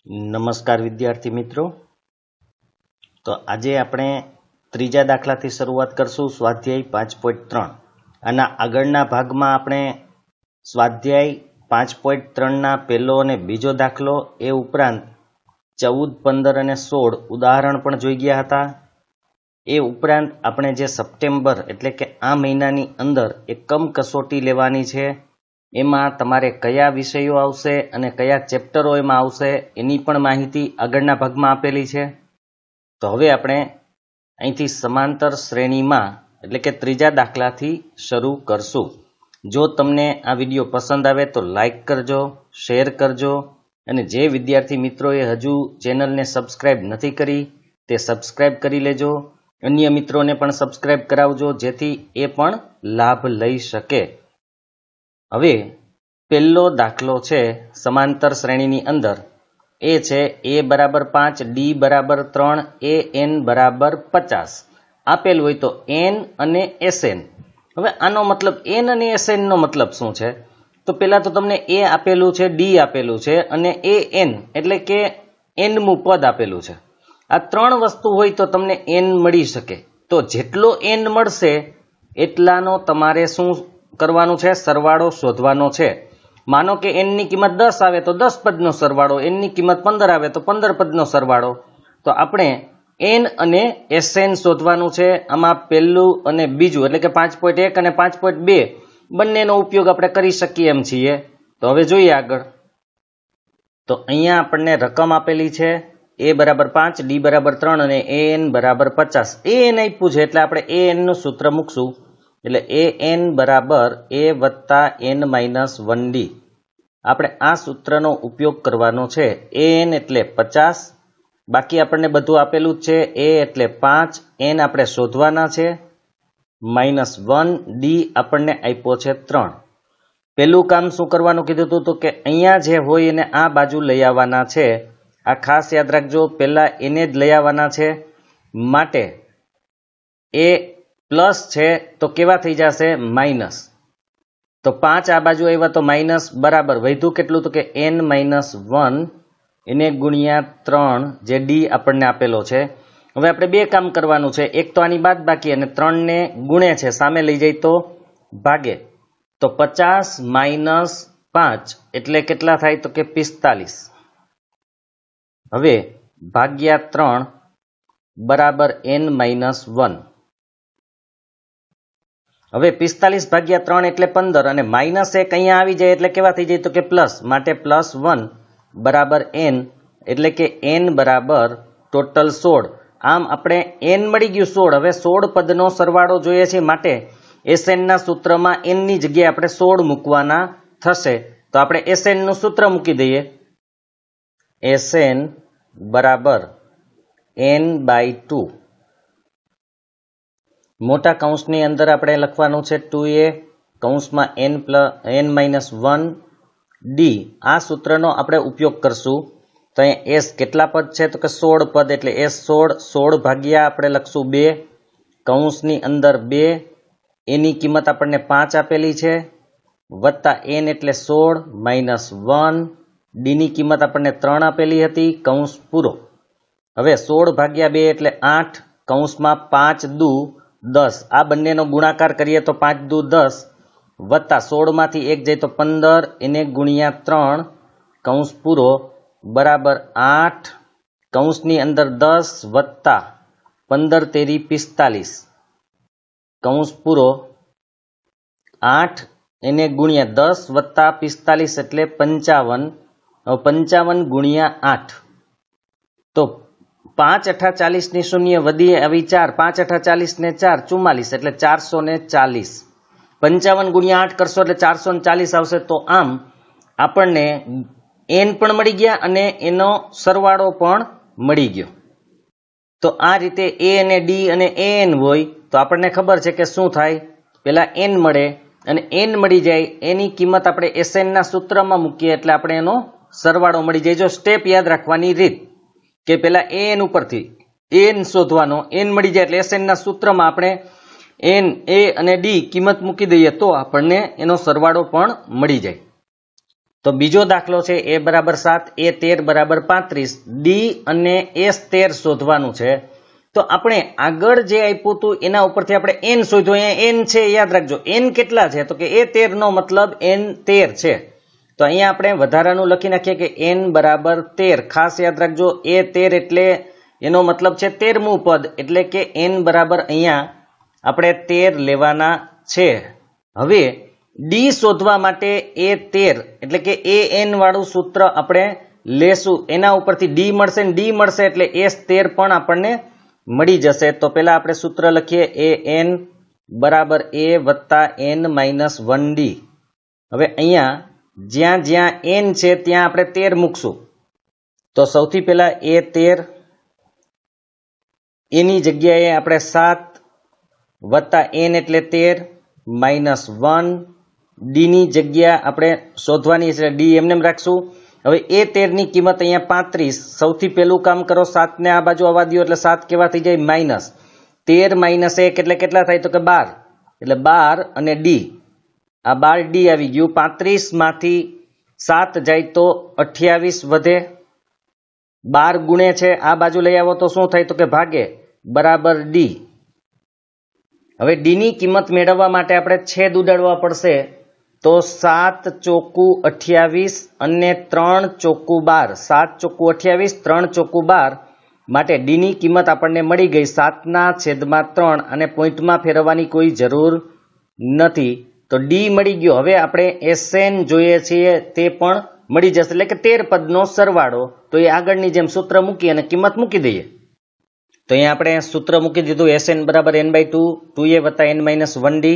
નમસ્કાર વિદ્યાર્થી મિત્રો। તો આજે આપણે ત્રીજા દાખલાથી શરૂઆત કરશું સ્વાધ્યાય 5.3। આના આગળના ભાગમાં આપણે સ્વાધ્યાય 5.3 ના પહેલો અને બીજો દાખલો એ ઉપરાંત 14, 15 અને 16 ઉદાહરણ પણ જોઈ ગયા હતા। એ ઉપરાંત આપણે જે સપ્ટેમ્બર એટલે કે આ મહિનાની અંદર એકમ કસોટી લેવાની છે એમાં તમારે કયા વિષયો આવશે અને કયા ચેપ્ટરો એમાં આવશે એની પણ માહિતી આગળના ભાગમાં આપેલી છે। તો હવે આપણે અહીંથી સમાંતર શ્રેણીમાં એટલે કે ત્રીજા દાખલાથી શરૂ કરશું। જો તમને આ વિડીયો પસંદ આવે તો લાઈક કરજો, શેર કરજો અને જે વિદ્યાર્થી મિત્રોએ હજુ ચેનલને સબસ્ક્રાઇબ નથી કરી તે સબસ્ક્રાઇબ કરી લેજો। અન્ય મિત્રોને પણ સબસ્ક્રાઇબ કરાવજો જેથી એ પણ લાભ લઈ શકે। હવે પહેલો દાખલો છે સમાંતર શ્રેણીની અંદર એ છે a બરાબર 5, d બરાબર 3, an બરાબર 50 આપેલ હોય તો n અને sn। હવે આનો મતલબ n અને sn નો મતલબ શું છે? તો પહેલા તો તમને a આપેલું છે, d આપેલું છે અને an એટલે કે nમું પદ આપેલું છે। આ ત્રણ વસ્તુ હોય તો તમને n મળી શકે। તો જેટલો n મળશે એટલાનો તમારે શું કરવાનું છે? સરવાળો શોધવાનો છે। માનો કે n ની કિંમત 10 આવે તો 10 પદનો સરવાળો, n ની કિંમત 15 આવે તો 15 પદનો સરવાળો। તો આપણે n અને sn શોધવાનું છે। આમાં પહેલું અને બીજું એટલે કે 5.1 અને 5.2 બંનેનો ઉપયોગ આપણે કરી શકીએ એમ છીએ। તો હવે જોઈએ આગળ। તો અહીંયા આપણને રકમ આપેલી છે a બરાબર 5, d બરાબર 3 અને an બરાબર 50। an આપ્યું છે એટલે આપણે an નું સૂત્ર મૂકશું એટલે an બરાબર a વત્તા n માઇનસ 1d। આપણે આ સૂત્રનો ઉપયોગ કરવાનો છે। an એટલે 50, બાકી આપણને બધું આપેલું જ છે। a એટલે 5, n આપણે શોધવાના છે, માઇનસ 1, d આપણને આપ્યો છે 3। પહેલું કામ શું કરવાનું કીધું હતું? તો કે અહીંયા જે હોય એને આ બાજુ લઈ આવવાના છે। આ ખાસ યાદ રાખજો, પહેલા એને જ લઈ આવવાના છે, માટે એ પ્લસ છે તો કેવા થઈ જશે? માઇનસ। તો 5 આ બાજુ આવ્યા તો માઇનસ બરાબર વધ્યું કેટલું? તો કે n માઇનસ 1 એને ગુણ્યા 3 જે d આપણને આપેલો છે। હવે આપણે બે કામ કરવાનું છે, એક તો આની બાદ બાકી અને 3 ને ગુણે છે, સામે લઈ જાય તો ભાગે। તો 50 માઇનસ 5 એટલે કેટલા થાય? તો કે 45। હવે ભાગ્યા 3 બરાબર n માઇનસ 1। હવે 45 ભાગ્યા 3 એટલે 15 અને માઇનસ 1 અહીંયા આવી જાય એટલે કેવા થઈ જાય? તો કે પ્લસ, માટે પ્લસ 1 બરાબર n એટલે કે n બરાબર ટોટલ 16। આમ આપણે n મળી ગયું 16। હવે 16 પદનો સરવાળો જોઈએ છે, માટે sn ના સૂત્રમાં n ની જગ્યાએ આપણે 16 મૂકવાના થશે। તો આપણે sn નું સૂત્ર મૂકી દઈએ, sn બરાબર n/2। મોટા કૌંસની અંદર આપણે લખવાનું છે 2a કૌંસમાં n માઇનસ 1d। આ સૂત્રનો આપણે ઉપયોગ કરશું। તો અહીંયા s કેટલા પદ છે? તો કે 16 પદ એટલે s 16 ભાગ્યા આપણે લખશું 2 કૌંસની અંદર 2, એની કિંમત આપણને 5 આપેલી છે, વત્તા n એટલે 16 માઇનસ 1, d ની કિંમત આપણને 3 આપેલી હતી, કૌંસ પૂરો। હવે 16 ભાગ્યા 2 એટલે 8 કૌંસમાં 5 દુ 10, આ બંનેનો ગુણાકાર કરીએ તો 5 દુ 10 વત્તા 16 માંથી 1 જાય તો 15 એને ગુણ્યા 3 કૌંસ પૂરો બરાબર 8 કૌંસની અંદર 10 વત્તા 15 તેરી 45 કૌંસ પૂરો 8 એને ગુણ્યા 10 વત્તા 45 એટલે 55। 55 ગુણ્યા 8 તો 5 8 40 ની શૂન્ય વધી આવી 4, 5 8 40 ને 4 44 એટલે 440। 55 ગુણ્યા 8 કરશો એટલે 440 આવશે। તો આમ આપણને n પણ મળી ગયા અને એનો સરવાળો પણ મળી ગયો। તો આ રીતે a અને d અને an હોય તો આપણને ખબર છે કે શું થાય? પેલા n મળે અને n મળી જાય એની કિંમત આપણે sn ના સૂત્રમાં મૂકીએ એટલે આપણે એનો સરવાળો મળી જાય। જો સ્ટેપ યાદ રાખવાની રીત કે પેલા an ઉપરથી n શોધવાનો, n મળી જાય એટલે sn ના સૂત્રમાં આપણે n, a અને d કિંમત મૂકી દઈએ તો આપણને એનો સરવાળો પણ મળી જાય। તો બીજો દાખલો છે a બરાબર 7, a 13 બરાબર 35, d અને s 13 શોધવાનું છે. તો આપણે આગળ જે આપ્યું હતું એના ઉપરથી આપણે n શોધ્યો. અહીંયા n છે, યાદ રાખજો. n કેટલા છે? તો કે a 13 નો મતલબ n 13 છે. તો અહીંયા આપણે વધારાનું લખી નાખીએ કે n બરાબર 13. ખાસ યાદ રાખજો, a 13 એટલે એનો મતલબ છે 13મું પદ, એટલે કે n બરાબર અહીંયા આપણે 13 લેવાના છે. હવે ડી શોધવા માટે a 13 એટલે કે an વાળું સૂત્ર આપણે લેશું. એના ઉપરથી ડી મળશે ને ડી મળશે એટલે s 13 પણ આપણને મળી જશે. તો પહેલા આપણે સૂત્ર લખીએ, an બરાબર a વત્તા n માઇનસ 1d. હવે અહીંયા જ્યાં જ્યાં n છે ત્યાં આપણે 13 મૂકશું. તો સૌથી પહેલા a 13 એની જગ્યાએ આપણે 7 વત્તા n એટલે 13 માઇનસ 1 ડી ની જગ્યા આપણે શોધવાની છે, ડી એમને રાખશું. હવે a 13 ની કિંમત અહીંયા 35. સૌથી પહેલું કામ કરો, 7 ને આ બાજુ આવવા દો એટલે 7 કેવા થઈ જાય? માઇનસ 13 માઇનસ 1 એટલે કેટલા થાય? તો કે 12. એટલે 12 અને ડી, આ 12 ડી આવી ગયું. 35 માંથી 7 જાય તો 28 વધે. 12 ગુણે છે, આ બાજુ લઈ આવો તો શું થાય? તો કે ભાગે, બરાબર ડી. હવે ડી ની કિંમત મેળવવા માટે આપણે છેદ ઉડાડવા પડશે. તો 7 ચોકુ 28 અને 3 ચોકુ 12. 7 ચોકુ 28, 3 ચોકુ 12 માટે ડી ની કિંમત આપણને મળી ગઈ 7/3 અને પોઈન્ટમાં ફેરવવાની કોઈ જરૂર નથી. તો ડી મળી ગયો. હવે આપણે SN જોઈએ છીએ તે પણ મળી જશે, એટલે કે 13 પદનો સરવાળો. તો એ આગળની જેમ સૂત્ર મૂકી અને કિંમત મૂકી દઈએ. તો અહીંયા આપણે સૂત્ર મૂકી દીધું, SN બરાબર n/2, 2a વત્તા n માઇનસ 1d.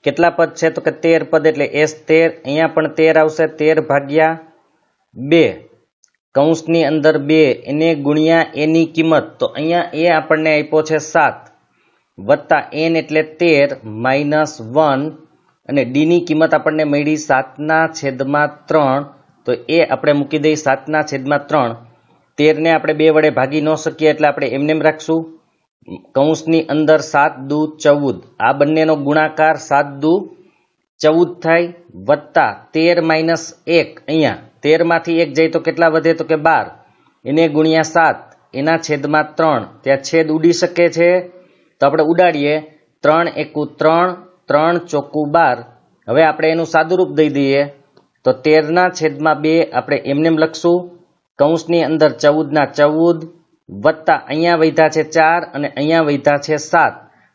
કેટલા પદ છે? તો કે 13 પદ, એટલે S13. અહીંયા પણ 13 આવશે, 13 ભાગ્યા 2 કૌંસની અંદર 2 એને ગુણ્યા એની કિંમત. તો અહીંયા એ આપણને આપ્યો છે 7 વત્તા n એટલે 13 માઇનસ 1 અને ડી ની કિંમત આપણને મળી 7/3. તો એ આપણે મૂકી દઈએ 7/3. 13 ને આપણે 2 વડે ભાગી ન શકીએ એટલે આપણે એમને રાખશું. કૌંસની અંદર 7 દુ 14, આ બંનેનો ગુણાકાર 7 દુ 14 થાય, વત્તા 13 માઇનસ 1. અહીંયા 13 માંથી 1 જાય તો કેટલા વધે? તો કે 12. એને ગુણ્યા 7 એના છેદમાં 3. ત્યાં છેદ ઉડી શકે છે તો આપણે ઉડાડીએ. 3 એકુ 3, 3 ચોકુ 12. હવે આપણે એનું સાદુરૂપ દઈ દઈએ તો 13/2 આપણે એમને લખશું. કૌંસની અંદર 14/14 વત્તા અહીંયા વધ્યા છે 4 અને અહીંયા વધ્યા છે 7.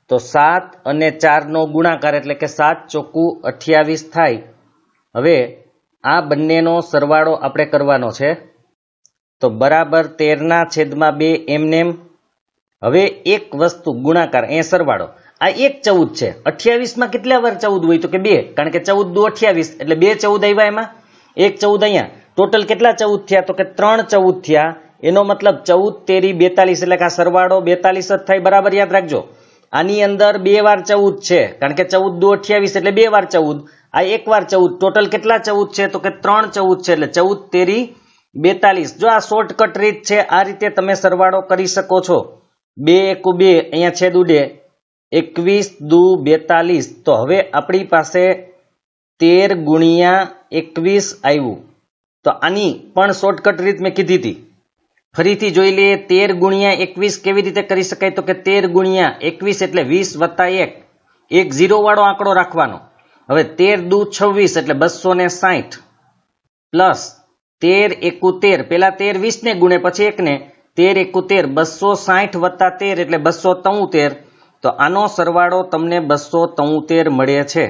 તો 7 અને 4 નો ગુણાકાર એટલે કે 7 ચોકુ 28 થાય. હવે આ બંનેનો સરવાળો આપણે કરવાનો છે. તો બરાબર 13/2 એમનેમ. હવે એક વસ્તુ ગુણાકાર, એ સરવાળો. આ 1 14 છે. 28માં કેટલા વાર 14 હોય? તો કે 2, કારણ કે 14 દુ 28 એટલે 2 14 આવ્યા એમાં. 1 14 અહીંયા. ટોટલ કેટલા 14 થયા? તો કે 3 14 થયા. એનો મતલબ 14 તેરી 42, એટલે કે આ સરવાળો 42 જ થાય. બરાબર યાદ રાખજો. આની અંદર 2 વાર 14 છે, કારણ કે 14 દુ 28 એટલે 2 વાર 14. આ 1 વાર 14. ટોટલ કેટલા 14 છે? તો કે 3 14 છે, એટલે 14 તેરી 42. જો આ શોર્ટકટ રીત છે, આ રીતે તમે સરવાળો કરી શકો છો. 2 એકુ 2, અહીંયા છેદ ઉડે, 21 દુ 42. તો હવે આપણી પાસે 13 ગુણ્યા 21 આવ્યું. તો આની પણ શોર્ટકટ રીત મેં કીધી હતી, ફરીથી જોઈ લઈએ. 13 ગુણ્યા 21 કેવી રીતે કરી શકાય? તો કે 13 ગુણ્યા 21 એટલે 20 વત્તા 1, એક 0 વાળો આંકડો રાખવાનો. હવે 13 દુ 26 એટલે 260 પ્લસ 13 એકુ 13, પેલા 13 20 ને ગુણે પછી 1 ને, 13 એકુ 13, 260 વત્તા 13 એટલે 273. તો આનો સરવાળો તમને 273 મળે છે.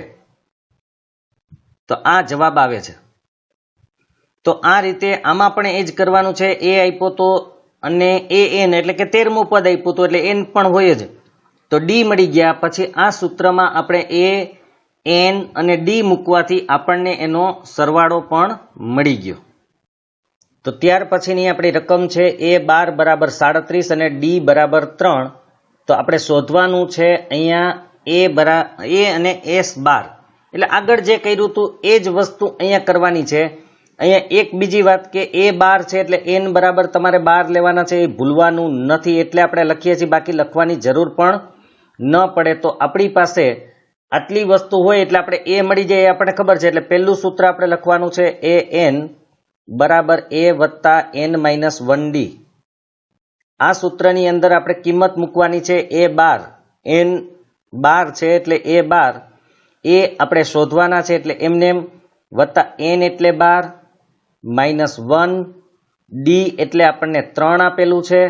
તો આ જવાબ આવે છે. તો આ રીતે આમાં પણ એ જ કરવાનું છે. એ આપ્યો તો અને an એટલે કે 13મું પદ આપ્યું તો એટલે n પણ હોય જ. તો ડી મળી ગયા. પછી આ સૂત્રમાં આપણે a n અને ડી મૂકવાથી આપણને એનો સરવાળો પણ મળી ગયો. તો ત્યાર પછીની આપણી રકમ છે a12 બરાબર 37 અને ડી બરાબર 3. તો આપણે શોધવાનું છે અહીંયા a અને s12. એટલે આગળ જે કર્યું હતું એ જ વસ્તુ અહીંયા કરવાની છે. અહીંયા એક બીજી વાત કે a12 છે એટલે n બરાબર તમારે 12 લેવાના છે, એ ભૂલવાનું નથી. એટલે આપણે લખીએ છીએ, બાકી લખવાની જરૂર પણ ન પડે. તો આપણી પાસે આટલી વસ્તુ હોય એટલે આપણે એ મળી જાય એ આપણને ખબર છે. એટલે પહેલું સૂત્ર આપણે લખવાનું છે એ એન બરાબર એ વત્તા એન માઇનસ 1D. આ સૂત્રની અંદર આપણે કિંમત મૂકવાની છે એ 12. એન 12 છે એટલે એ 12 એ આપણે શોધવાના છે. એટલે એમને વત્તા એન એટલે 12 માઇનસ 1 ડી એટલે આપણને 3 આપેલું છે.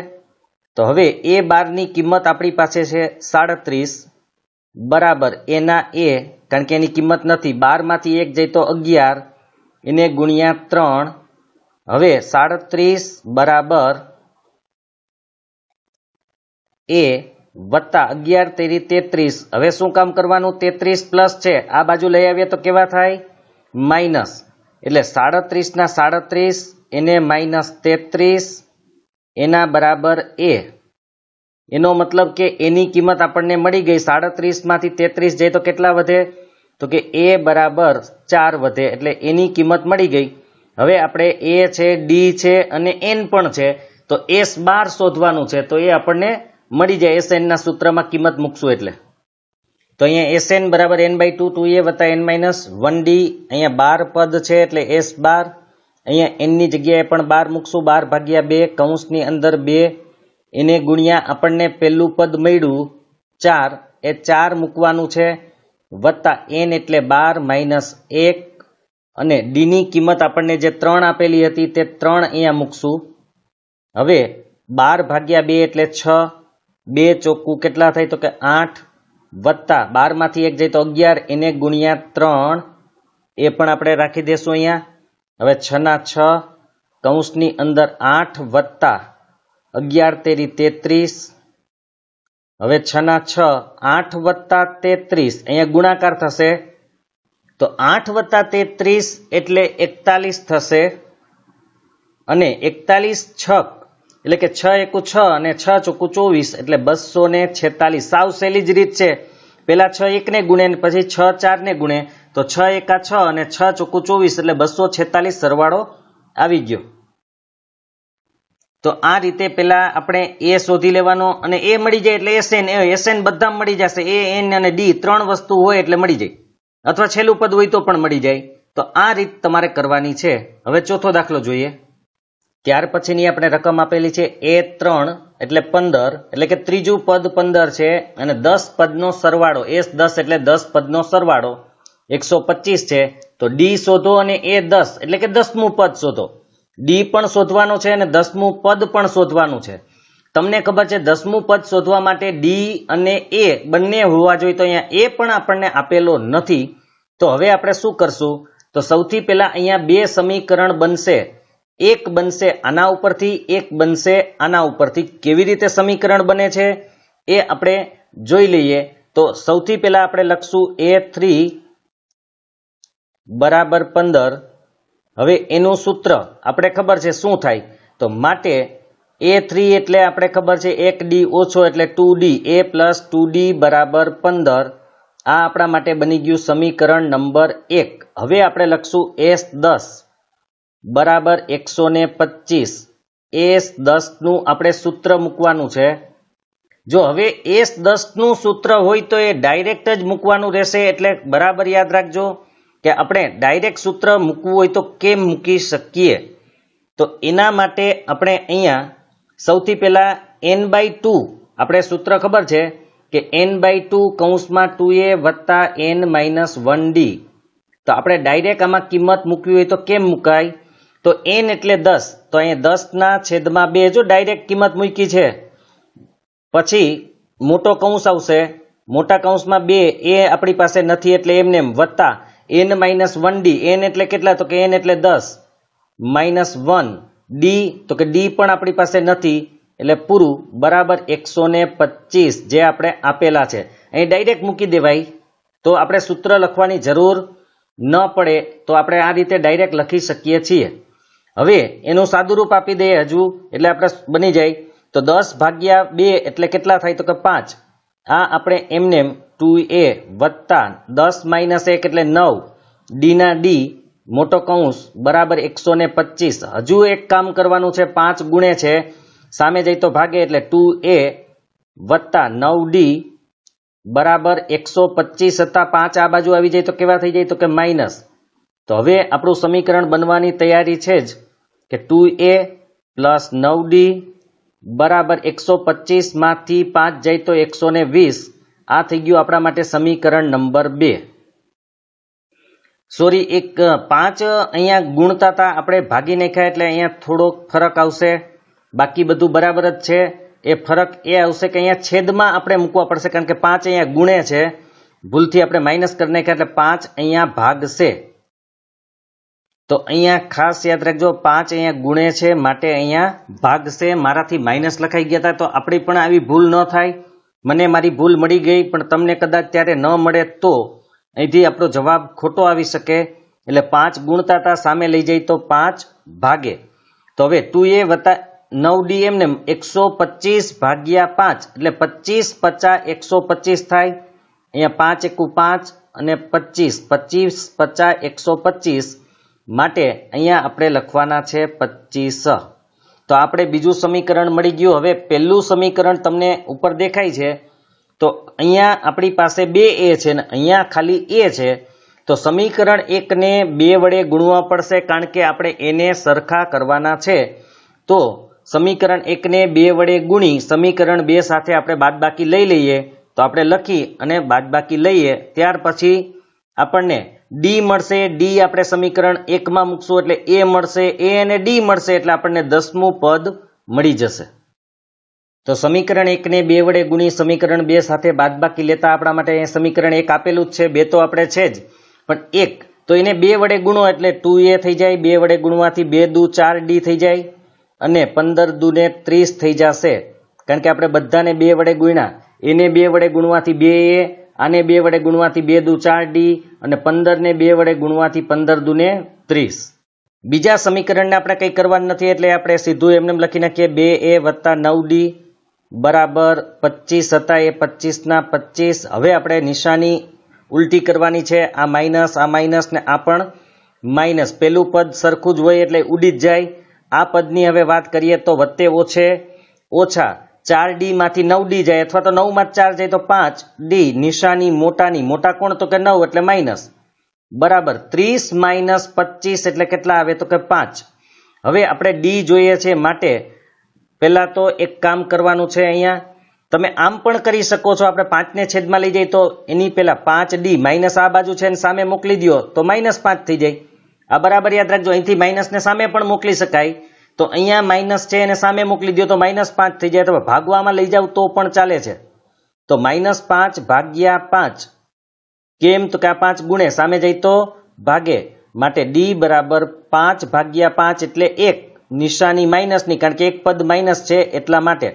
તો હવે એ 12ની કિંમત આપણી પાસે છે 37 બરાબર એના એ, કારણ કે એની કિંમત નથી, 12 માંથી 1 જાય તો 11 એને ગુણ્યા 3. હવે 37 બરાબર એ વત્તા 11 તેરી 33. હવે શું કામ કરવાનું? 33 પ્લસ છે, આ બાજુ લઈ આવીએ તો કેવા થાય? માઇનસ. એટલે 37 ના 37 એને માઇનસ 33 એના બરાબર એ. એનો મતલબ કે એની કિંમત આપણને મળી ગઈ. 37 માંથી 33 જાય તો કેટલા વધે? તો કે એ બરાબર 4 વધે. એટલે એની કિંમત મળી ગઈ. હવે આપણે એ છે, ડી છે અને એન પણ છે, તો એસ 12 શોધવાનું છે. તો એ આપણને મળી જાય એસએન ના સૂત્રમાં કિંમત મૂકશું એટલે. તો અહીંયા એસએન બરાબર n બાય 2 2a વત્તા n માઇનસ 1d. અહીંયા 12 પદ છે એટલે એસ 12. અહીંયા n ની જગ્યાએ પણ 12 મૂકશું. 12 ભાગ્યા 2 કૌંસની અંદર 2 એને ગુણ્યા આપણને પહેલું પદ મળ્યું 4, એ 4 મૂકવાનું છે વત્તા n એટલે 12 માઇનસ 1 અને ડી ની કિંમત આપણને જે 3 આપેલી હતી તે 3 અહીંયા મૂકશું. હવે 12 ભાગ્યા 2 એટલે 6, 2 ચોખ્ખું કેટલા થાય? તો કે 8 વત્તા 12 માંથી 1 જાય તો 11 એને ગુણ્યા 3 એ પણ આપણે રાખી દેશું અહીંયા. હવે 6 ના 6 કૌંસની અંદર 8 વત્તા 11 તેરી 33. હવે 6 ના 6 8 વત્તા 33 અહીંયા ગુણાકાર થશે તો 8 વત્તા 33 એટલે 41 થશે. અને 41 છક એટલે કે 6 એકુ 6 અને 6 ચોખ્ખું 24 એટલે 246. સાવ સહેલી જ રીત છે. પેલા 6 1 ને ગુણે પછી 6 4 ને ગુણે તો 6 એકા 6 અને 6 ચોખ્ખું 24 એટલે 246 સરવાળો આવી ગયો. તો આ રીતે પેલા આપણે એ શોધી લેવાનો અને એ મળી જાય એટલે એસએન બધા મળી જશે. એ એન અને ડી 3 વસ્તુ હોય એટલે મળી જાય, અથવા છેલ્લું પદ હોય તો પણ મળી જાય. તો આ રીત તમારે કરવાની છે. હવે ચોથો દાખલો જોઈએ. ત્યાર પછીની આપણે રકમ આપેલી છે A3 એટલે 15, એટલે કે ત્રીજું પદ 15 છે અને 10 પદનો સરવાળો, S10 એટલે 10 પદનો સરવાળો 125 છે. તો ડી શોધો અને A10 એટલે કે 10મું પદ શોધો. ડી પણ શોધવાનો છે અને 10મું પદ પણ શોધવાનું છે. તમને ખબર છે 10મું પદ શોધવા માટે ડી અને એ બંને હોવા જોઈએ, તો અહીંયા એ પણ આપણને આપેલો નથી. તો હવે આપણે શું કરશું? તો સૌથી પહેલા અહીંયા બે સમીકરણ બનશે. એક બનશે આના ઉપરથી, એક બનશે આના ઉપરથી. કેવી રીતે સમીકરણ બને છે એ આપણે જોઈ લઈએ. તો સૌથી પહેલા આપણે લખશું A3 બરાબર 15. હવે એનું સૂત્ર આપણે ખબર છે શું થાય? તો માટે A3 એટલે આપણે ખબર છે 1D ઓછો એટલે 2D, A પ્લસ 2D બરાબર 15. આ આપણા માટે બની ગયું સમીકરણ નંબર 1. હવે આપણે લખશું S10 બરાબર 125. S10 નું આપણે સૂત્ર મૂકવાનું છે. જો હવે S10 નું સૂત્ર હોય તો એ ડાયરેક્ટ જ મૂકવાનું રહેશે. એટલે બરાબર યાદ રાખજો કે આપણે ડાયરેક્ટ સૂત્ર મૂકવું હોય તો કેમ મૂકી શકીએ? તો એના માટે આપણે અહીંયા સૌથી પહેલા n/2 આપણે સૂત્ર ખબર છે કે n/2 કૌંસમાં 2a વત્તા n માઇનસ 1d. તો આપણે ડાયરેક્ટ આમાં કિંમત મૂકવી હોય તો કેમ મુકાય? તો n એટલે 10, તો અહીંયા 10 ના છેદમાં 2 જો ડાયરેક્ટ કિંમત મૂકી છે. પછી મોટો કૌંસ આવશે, મોટા કૌંસમાં 2 એ આપણી પાસે નથી એટલે એમને વત્તા n માઇનસ 1d. n એટલે કેટલા? તો કે n એટલે 10 માઇનસ 1 d, તો કે d પણ આપણી પાસે નથી એટલે પૂરું બરાબર 125 જે આપણે આપેલા છે. અહીં ડાયરેક્ટ મૂકી દેવાય તો આપણે સૂત્ર લખવાની જરૂર ન પડે. તો આપણે આ રીતે ડાયરેક્ટ લખી શકીએ છીએ. હવે એનું સાદુરૂપ આપી દઈએ હજુ એટલે આપણે બની જાય. તો 10 ભાગ્યા 2 એટલે કેટલા થાય? તો કે 5. આ આપણે એમને 2a વત્તા 10 માઇનસ 1 એટલે 9 ડી ના ડી મોટો કૌંસ બરાબર 125. હજુ એક કામ કરવાનું છે, 5 ગુણે છે, સામે જાય તો ભાગે એટલે 2a વત્તા 9d બરાબર 125 હતા 5 આ બાજુ આવી જાય તો કેવા થઈ જાય તો કે માઇનસ. તો હવે આપણું સમીકરણ બનવાની તૈયારી છે જ કે 2a પ્લસ 9d બરાબર 125 માંથી 5 જાય તો 120. આ થઈ ગયું આપણા માટે સમીકરણ નંબર 2. સોરી, એક 5 અહીંયા ગુણતા હતા આપણે ભાગી નાખ્યા એટલે અહીંયા થોડોક ફરક આવશે. બાકી બધું બરાબર જ છે. એ ફરક એ આવશે કે અહીંયા છેદમાં આપણે મૂકવા પડશે કારણ કે 5 અહીંયા ગુણે છે. ભૂલથી આપણે માઇનસ કરી નાખ્યા એટલે 5 અહીંયા ભાગશે. તો અહીંયા ખાસ યાદ રાખજો 5 અહીંયા ગુણે છે માટે અહીંયા ભાગશે. મારાથી માઇનસ લખાઈ ગયા હતા તો આપણી પણ આવી ભૂલ ન થાય. મને મારી ભૂલ મળી ગઈ પણ તમને કદાચ ત્યારે ન મળે તો અહીંથી આપણો જવાબ ખોટો આવી શકે. એટલે 5 ગુણતા હતા સામે લઈ જાય તો 5 ભાગે. તો હવે 2a વત્તા 9d એમને 125 ભાગ્યા 5 એટલે 25 50 125 થાય. અહીંયા 5 એકુ 5 અને 25 25 50 125 માટે અહીંયા આપણે લખવાના છે 25. તો આપણે બીજું સમીકરણ મળી ગયું. હવે પહેલું સમીકરણ તમને ઉપર દેખાય છે તો અહીંયા આપણી પાસે 2a છે ને અહીંયા ખાલી a છે. તો સમીકરણ 1 ને 2 વડે ગુણવા પડશે કારણ કે આપણે એને સરખા કરવાના છે. તો સમીકરણ 1 ને 2 વડે ગુણી સમીકરણ 2 સાથે આપણે બાદબાકી લઈ લઈએ. તો આપણે લખી અને બાદબાકી લઈએ ત્યાર પછી આપણને d મળશે. d આપણે સમીકરણ 1 માં મૂકશું એટલે a મળશે. a અને d મળશે એટલે આપણને 10મું પદ મળી જશે. તો સમીકરણ 1 ને 2 વડે ગુણી સમીકરણ 2 સાથે બાદબાકી લેતા આપણા માટે સમીકરણ 1 આપેલું જ છે. 2 તો આપણે છે જ પણ 1 તો એને 2 વડે ગુણો એટલે 2a થઈ જાય. 2 વડે ગુણવાથી 2 દુ 4d થઈ જાય અને 15 દુને 30 થઈ જશે કારણ કે આપણે બધાને 2 વડે ગુણ્યા. એને 2 વડે ગુણવાથી 2a, આને 2 વડે ગુણવાથી 2 દુ 4d અને 15 ને 2 વડે ગુણવાથી 15 દુને 30. બીજા સમીકરણને આપણે કંઈ કરવાનું નથી એટલે આપણે સીધું એમને લખી નાખીએ 2a વત્તા 9d બરાબર 25 હતા એ 25 ના 25. હવે આપણે નિશાની ઉલટી કરવાની છે. આ માઇનસ ને આ પણ માઇનસ. પેલું પદ સરખું જ હોય એટલે ઉડી જ જાય. આ પદની હવે વાત કરીએ તો વત્તે ઓછે ઓછા 4d માંથી 9d જાય અથવા તો 9 માં 4 જાય તો 5d. નિશાની મોટાની મોટા કોણ તો કે 9 એટલે માઇનસ બરાબર 30 માઇનસ 25 એટલે કેટલા આવે તો કે 5. હવે આપણે d જોઈએ છે માટે પહેલા તો એક કામ કરવાનું છે. અહીંયા તમે આમ પણ કરી શકો છો. આપણે 5 ને છેદમાં લઈ જાય તો એની પહેલા 5d માઇનસ આ બાજુ છે અને સામે મોકલી દો તો -5 થઈ જાય. આ બરાબર યાદ રાખજો. અહીંથી માઇનસ ને સામે પણ મોકલી શકાય. તો અહીંયા માઇનસ છે અને સામે મોકલી દો તો -5 થઈ જાય. તો ભાગવામાં લઈ જાવ તો પણ ચાલે છે. તો -5 ભાગ્યા 5 કેમ તો કે આ 5 ગુણે સામે જાય તો ભાગે માટે d બરાબર 5 ભાગ્યા 5 એટલે 1. નિશાની માઇનસની કારણ કે એક પદ માઇનસ છે એટલા માટે.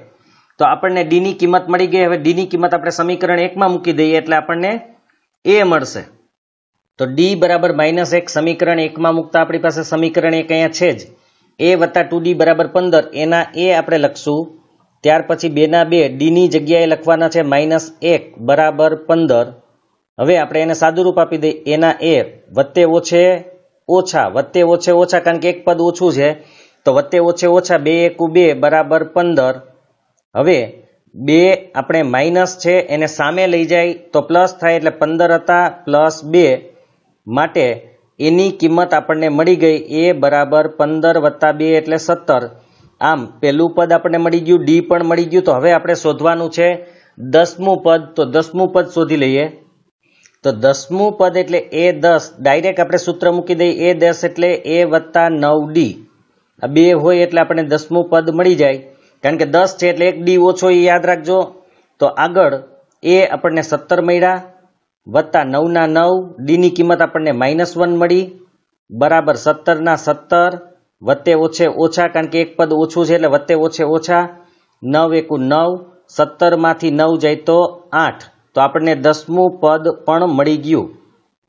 તો આપણને d ની કિંમત મળી ગઈ. હવે d ની કિંમત આપણે સમીકરણ 1 માં મૂકી દઈએ એટલે આપણને a મળશે. તો d બરાબર -1 સમીકરણ 1 માં મૂકતા આપણી પાસે સમીકરણ 1 અહીંયા છે જ. a વત્તા 2d બરાબર 15 એના a આપણે લખશું. ત્યાર પછી 2 ના 2 d ની જગ્યાએ લખવાના છે -1 બરાબર 15. હવે આપણે એને સાદુરૂપ આપી દઈએ. એના a વત્તે ઓછે ઓછા કારણ કે એક પદ ઓછું છે તો વત્તે ઓછે ઓછા 2 એકુ 2 બરાબર 15. હવે 2 આપણે માઇનસ છે એને સામે લઈ જાય તો પ્લસ થાય એટલે 15 હતા પ્લસ 2 માટે એની કિંમત આપણને મળી ગઈ a બરાબર 15 વત્તા 2 એટલે 17. આમ પહેલું પદ આપણને મળી ગયું, d પણ મળી ગયું. તો હવે આપણે શોધવાનું છે 10મું પદ. તો 10મું પદ શોધી લઈએ. તો 10મું પદ એટલે a10 ડાયરેક્ટ આપણે સૂત્ર મૂકી દઈએ. a10 એટલે a વત્તા 9d. આ 2 હોય એટલે આપણને 10મું પદ મળી જાય કારણ કે 10 છે એટલે 1d ઓછો એ યાદ રાખજો. તો આગળ a આપણને 17 મળ્યા વત્તા 9 ના 9 d ની કિંમત આપણને -1 મળી બરાબર 17 ના 17 વત્તે ઓછે ઓછા કારણ કે એક પદ ઓછું છે એટલે વત્તે ઓછે ઓછા 9 એકુ 9 17 માંથી 9 જાય તો 8. તો આપણને 10મું પદ પણ મળી ગયું.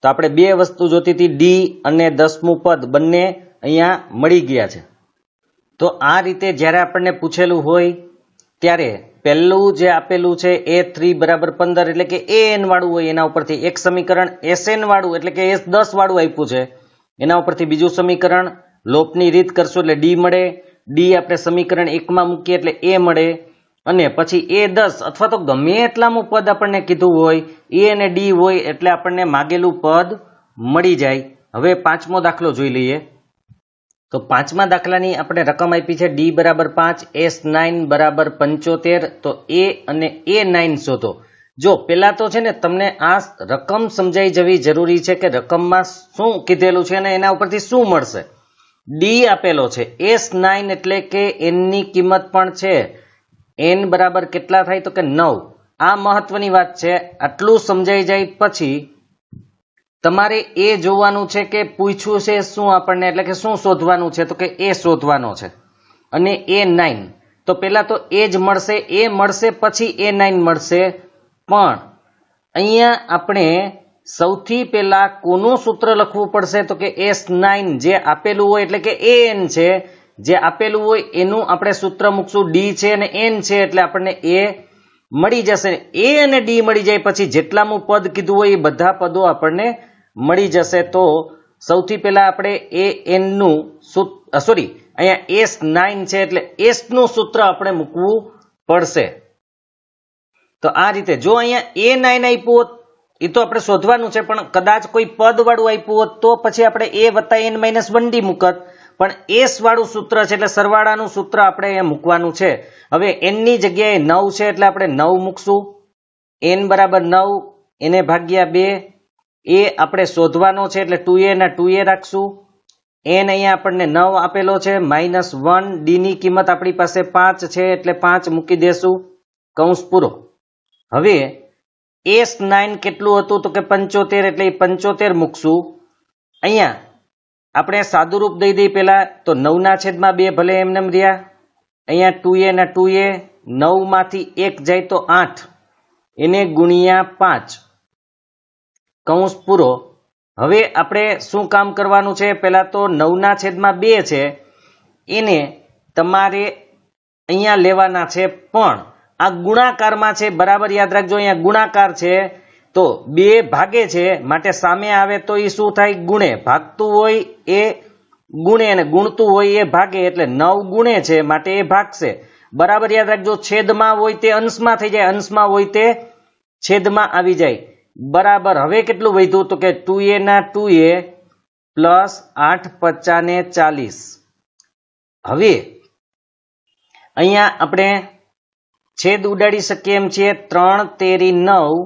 તો આપણે બે વસ્તુ જોતી હતી, d અને 10મું પદ બંને અહીંયા મળી ગયા છે. તો આ રીતે જ્યારે આપણને પૂછેલું હોય ત્યારે પહેલું જે આપેલું છે a3 બરાબર 15 એટલે કે an વાળું હોય એના ઉપરથી એક સમીકરણ sn વાળું એટલે કે s10 વાળું આપ્યું છે એના ઉપરથી બીજું સમીકરણ લોપની રીત કરશું એટલે d મળે. d આપણે સમીકરણ 1 માં મૂકીએ એટલે a મળે અને પછી A10 અથવા તો ગમે એટલામું પદ આપણને કીધું હોય, A અને D હોય એટલે આપણને માગેલું પદ મળી જાય. હવે પાંચમો દાખલો જોઈ લઈએ. તો પાંચમા દાખલાની આપણે રકમ આપી છે D બરાબર 5, S9 બરાબર 75. તો A અને A9 શોધો. જો પેલા તો છે ને તમને આ રકમ સમજાઈ જવી જરૂરી છે કે રકમમાં શું કીધેલું છે અને એના ઉપરથી શું મળશે. D આપેલો છે, S9 એટલે કે n ની કિંમત પણ છે. n બરાબર કેટલા થાય તો કે 9. આ મહત્વની વાત છે. આટલું સમજાઈ જાય પછી તમારે એ જોવાનું છે કે પૂછ્યું છે શું આપણને, એટલે કે શું શોધવાનું છે તો કે એ શોધવાનો છે. અને A9 તો પેલા તો એ જ મળશે, એ મળશે પછી A9 મળશે. પણ અહીંયા આપણે સૌથી પહેલા કોનું સૂત્ર લખવું પડશે તો કે S9 જે આપેલું હોય એટલે કે AN છે, જે આપેલું હોય એનું આપણે સૂત્ર મૂકશું. D છે અને N છે એટલે આપણને A મળી જશે. A અને D મળી જાય પછી જેટલામું પદ કીધું હોય એ બધા પદો આપણને મળી જશે. તો સૌથી પહેલા આપણે AN નું અહીંયા S9 છે એટલે S નું સૂત્ર આપણે મૂકવું પડશે. તો આ રીતે જો અહીંયા A9 આપ્યું હોત એ તો આપણે શોધવાનું છે, પણ કદાચ કોઈ પદ વાળું આપ્યું હોત તો પછી આપણે A વત્તા N-1D મૂકત. પણ S વાળું સૂત્ર છે એટલે સરવાળાનું સૂત્ર આપણે અહીંયા મૂકવાનું છે. હવે N ની જગ્યાએ 9 છે એટલે આપણે 9 મૂકશું. N બરાબર 9, એને ભાગ્યા 2. એ આપણે શોધવાનો છે એટલે 2A ના 2A રાખશું. N અહીંયા આપણને 9 આપેલો છે, -1. D ની કિંમત આપણી પાસે 5 છે એટલે 5 મૂકી દેશું. કૌંસ પૂરો. હવે S9 કેટલું હતું તો કે 75 એટલે 75 મૂકશું. અહીંયા આપણે સાદુરૂપ દઈ દઈએ પેલા તો 9/2 ભલે એમને રહ્યા. અહીંયા 2A ના 2A, 9 માંથી 1 જાય તો 8, એને ગુણ્યા 5. કૌંસ પૂરો. હવે આપણે શું કામ કરવાનું છે, પેલા તો 9/2 છે એને તમારે અહીંયા લેવાના છે, પણ આ ગુણાકારમાં છે, બરાબર યાદ રાખજો. અહીંયા ગુણાકાર છે તો 2 ભાગે છે માટે સામે આવે તો એ શું થાય, ગુણે. ભાગતું હોય એ ગુણે અને ગુણતું હોય એ ભાગે, એટલે 9 ગુણે છે માટે એ ભાગશે. બરાબર યાદ રાખજો. છેદમાં હોય તે અંશમાં થઈ જાય, અંશમાં હોય તે છેદમાં આવી જાય. બરાબર. હવે કેટલું વધ્યું તો કે 2A ના 2A પ્લસ 8 × 5 = 40. હવે અહીંયા આપણે છેદ ઉડાડી શકીએ એમ છીએ. 3 તેરી 9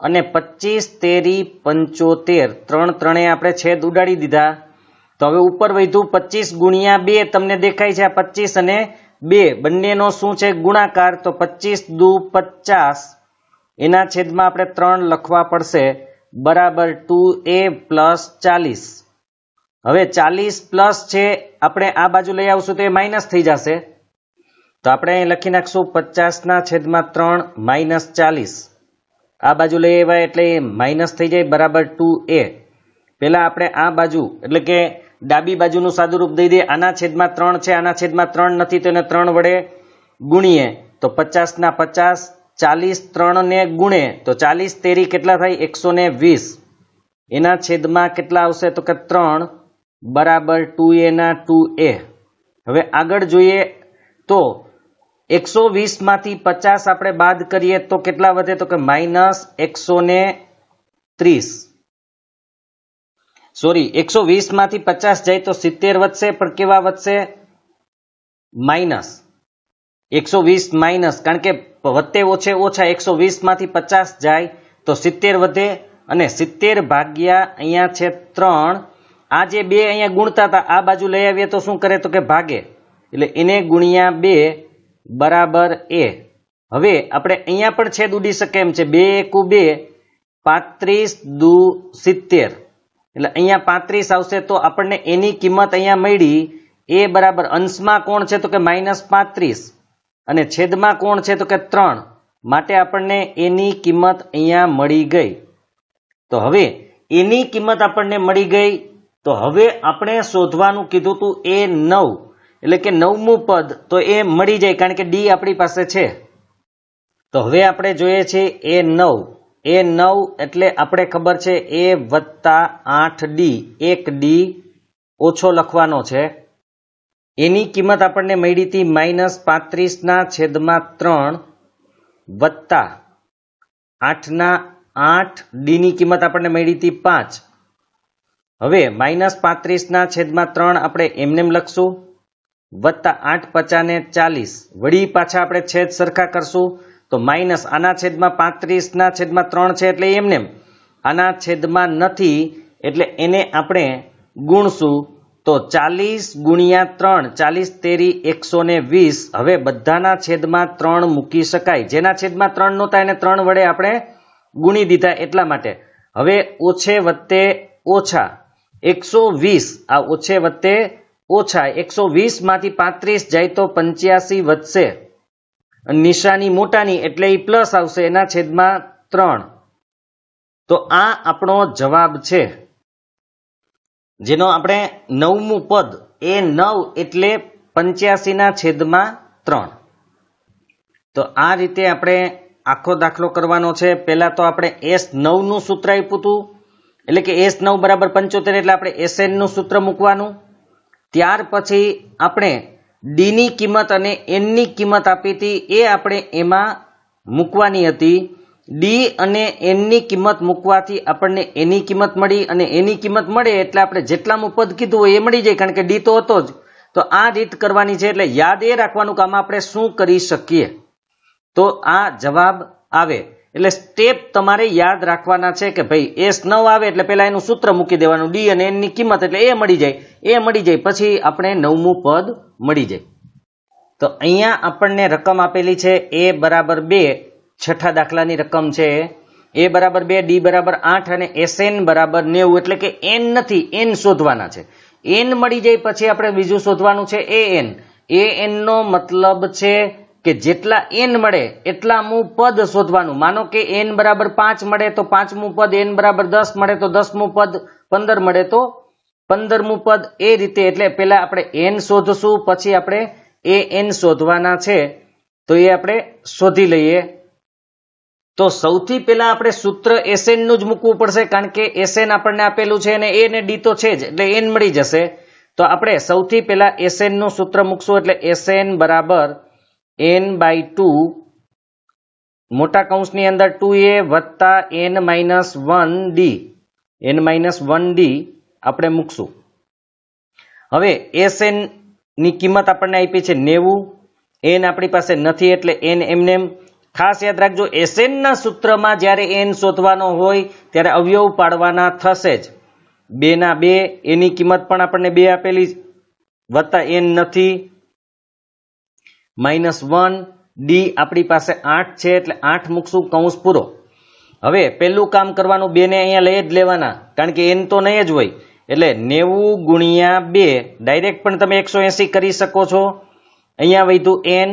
અને 25 તેરી 75. 3 ત્રણે આપણે છેદ ઉડાડી દીધા. તો હવે ઉપર વધ્યું 25 ગુણ્યા 2. તમને દેખાય છે આ 25 અને 2 બંનેનો શું છે, ગુણાકાર. તો 25 દુ 50, એના છેદમાં આપણે 3 લખવા પડશે. બરાબર 2A પ્લસ 40. હવે 40 પ્લસ છે, આપણે આ બાજુ લઈ આવશું તો એ માઇનસ થઈ જશે. તો આપણે અહીં લખી નાખશું 50/3 -40. આ બાજુ લઈ આવ્યા એટલે માઇનસ થઈ જાય. બરાબર 2A. પેલા આપણે આ બાજુ એટલે કે ડાબી બાજુનું સાદુરૂપ દઈ દઈએ. આના છેદમાં 3 છે, આના છેદમાં 3 નથી તો એને 3 વડે ગુણીએ તો 50/50, 40 3 ને ગુણે તો 40 તેરી કેટલા થાય, 120. એના છેદમાં કેટલા આવશે તો કે 3. બરાબર 2A ના 2A. હવે આગળ જોઈએ તો 120 માંથી 50 આપણે બાદ કરીએ તો કેટલા વધે તો કે -130. સોરી, 120 માંથી 50 જાય તો 70 વધશે, પણ કેવા વધશે, માઇનસ. 120 માઇનસ, કારણ કે વત્તે ઓછે ઓછા 120 માંથી 50 જાય તો 70 વધે. અને 70 ભાગ્યા અહીંયા છે 3. આ જે 2 અહીંયા ગુણતા હતા આ બાજુ લઈ આવીએ તો શું કરે તો કે ભાગે, એટલે એને ગુણ્યા 2. બરાબર A. હવે આપણે અહીંયા પણ છેદ ઉડી શકે એમ છે. 2 એકુ 2, 35 દુ 70, એટલે અહીંયા 35 આવશે. તો આપણને એની કિંમત અહીંયા મળી. એ બરાબર અંશમાં કોણ છે તો કે -35 અને છેદમાં કોણ છે તો કે 3, માટે આપણને એની કિંમત અહીંયા મળી ગઈ. તો હવે એની કિંમત આપણને મળી ગઈ. તો હવે આપણે શોધવાનું કીધું હતું A9, એટલે કે 9મું પદ. તો એ મળી જાય કારણ કે D આપણી પાસે છે. તો હવે આપણે જોઈએ છે A9. A9 એટલે આપણે ખબર છે A વત્તા 8D, 1D ઓછો લખવાનો છે. એની કિંમત આપણને મળી હતી -35/3. વત્તા 8 8 ડી ની કિંમત આપણને મળી હતી 5. હવે -35/3 આપણે એમનેમ લખશું વત્તા 8 50 ને 40 વળી પાછા આપણે છેદ સરખા કરશું તો માઇનસ આના છેદમાં 35/3 છે એટલે એમનેમ, આના છેદમાં નથી એટલે એને આપણે ગુણશું તો 40 ગુણ્યા 3 40 તેરી 120. હવે બધાના છેદમાં 3 મૂકી શકાય, જેના છેદમાં 3 નહોતા એને 3 વડે આપણે ગુણી દીધા એટલા માટે. હવે ઓછે વત્તે ઓછા 120, આ ઓછે વત્તે ઓછા 120 માંથી 35 જાય તો 85 વધશે, નિશાની મોટાની એટલે એ પ્લસ આવશે એના છેદમાં 3. તો આ આપણો જવાબ છે, જેનો આપણે 9મું પદ એ 9 એટલે 85/3. તો આ રીતે આપણે આખો દાખલો કરવાનો છે. પહેલા તો આપણે S9 નું સૂત્ર આપ્યું હતું, એટલે કે S9 બરાબર 75 એટલે આપણે SN નું સૂત્ર મૂકવાનું. ત્યાર પછી આપણે ડી ની કિંમત અને એન ની કિંમત આપી હતી એ આપણે એમાં મૂકવાની હતી. ડી અને એન ની કિંમત મૂકવાથી આપણને એની કિંમત મળી, અને એની કિંમત મળે એટલે આપણે જેટલાનું પદ કીધું હોય એ મળી જાય, કારણ કે ડી તો હતો જ. તો આ રીત કરવાની છે, એટલે યાદ એ રાખવાનું કે આમાં આપણે શું કરી શકીએ તો આ જવાબ આવે. એટલે સ્ટેપ તમારે યાદ રાખવાના છે કે ભાઈ S9 આવે એટલે પેલા એનું સૂત્ર મૂકી દેવાનું, ડી અને એન ની કિંમત એટલે એ મળી જાય, પછી આપણે 9મું પદ મળી જાય. તો અહીંયા આપણને રકમ આપેલી છે A બરાબર 2, છઠ્ઠા દાખલાની રકમ છે. A બરાબર 2, D બરાબર 8 અને SN બરાબર 90, એટલે કે N નથી, N શોધવાના છે. N મળી જાય પછી આપણે બીજું શોધવાનું છે AN. AN નો મતલબ છે કે જેટલા n મળે એટલામું પદ શોધવાનું. માનો કે n બરાબર 5 મળે તો 5મું પદ, n બરાબર 10 મળે તો 10મું પદ, 15 મળે તો 15મું પદ, એ રીતે. એટલે પેલા આપણે n શોધશું, પછી આપણે an શોધવાના છે, તો એ આપણે શોધી લઈએ. તો સૌથી પહેલા આપણે સૂત્ર SN નું જ મૂકવું પડશે, કારણ કે SN આપણને આપેલું છે અને a ને d તો છે જ, એટલે n મળી જશે. તો આપણે સૌથી પહેલા SN નું સૂત્ર મૂકશું, એટલે SN બરાબર n/2 મોટા કૌંસની અંદર 2a વત્તા n-1d, n-1d આપણે મૂકશું. હવે SN ની કિંમત આપણને આપી છે 90, n આપણી પાસે નથી એટલે n એમનેમ. ખાસ યાદ રાખજો, SN ના સૂત્રમાં જ્યારે n શોધવાનો હોય ત્યારે અવયવ પાડવાના થશે જ. 2 ના 2, એની કિંમત પણ આપણને 2 આપેલી, વત્તા n નથી, -1, ડી આપણી પાસે 8 છે એટલે 8 મૂકશું, કૌંસ પૂરો. હવે પેલું કામ કરવાનું, 2 ને અહીંયા લઈ જ લેવાના, કારણ કે n તો નહીં જ હોય, એટલે 90 ગુણ્યા 2 ડાયરેક્ટ પણ તમે 180 કરી શકો છો. અહીંયા વધ્યું n,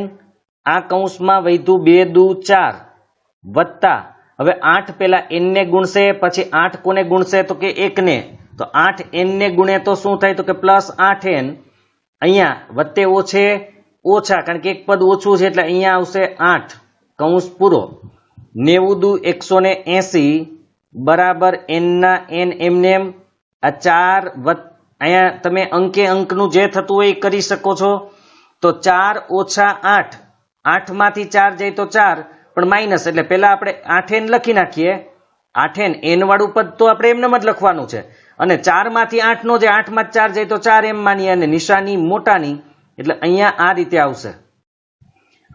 આ કૌંસમાં વધ્યું 2 દુ 4 વત્તા, હવે 8 પેલા n ને ગુણશે, પછી 8 કોને ગુણશે તો કે 1 ને, તો 8 n ને ગુણે તો શું થાય તો કે +8n. અહીંયા વત્તે ઓછે ઓછા, કારણ કે એક પદ ઓછું છે એટલે અહીંયા આવશે 8, કૌંસ પૂરો. 90 દુ 180 બરાબર n ના n એમનેમ, આ 4 અહીંયા તમે અંકે અંકનું જે થતું હોય એ કરી શકો છો. તો 4 ઓછા 8, 8 માંથી 4 જાય તો 4, પણ માઇનસ એટલે પેલા આપણે 8n લખી નાખીએ. 8n n વાળું પદ તો આપણે એમનેમ જ લખવાનું છે, અને 4 માંથી 8 નો જાય, 8 માંથી 4 જાય તો 4 એમ માનીએ, અને નિશાની મોટાની, એટલે અહીંયા આ રીતે આવશે.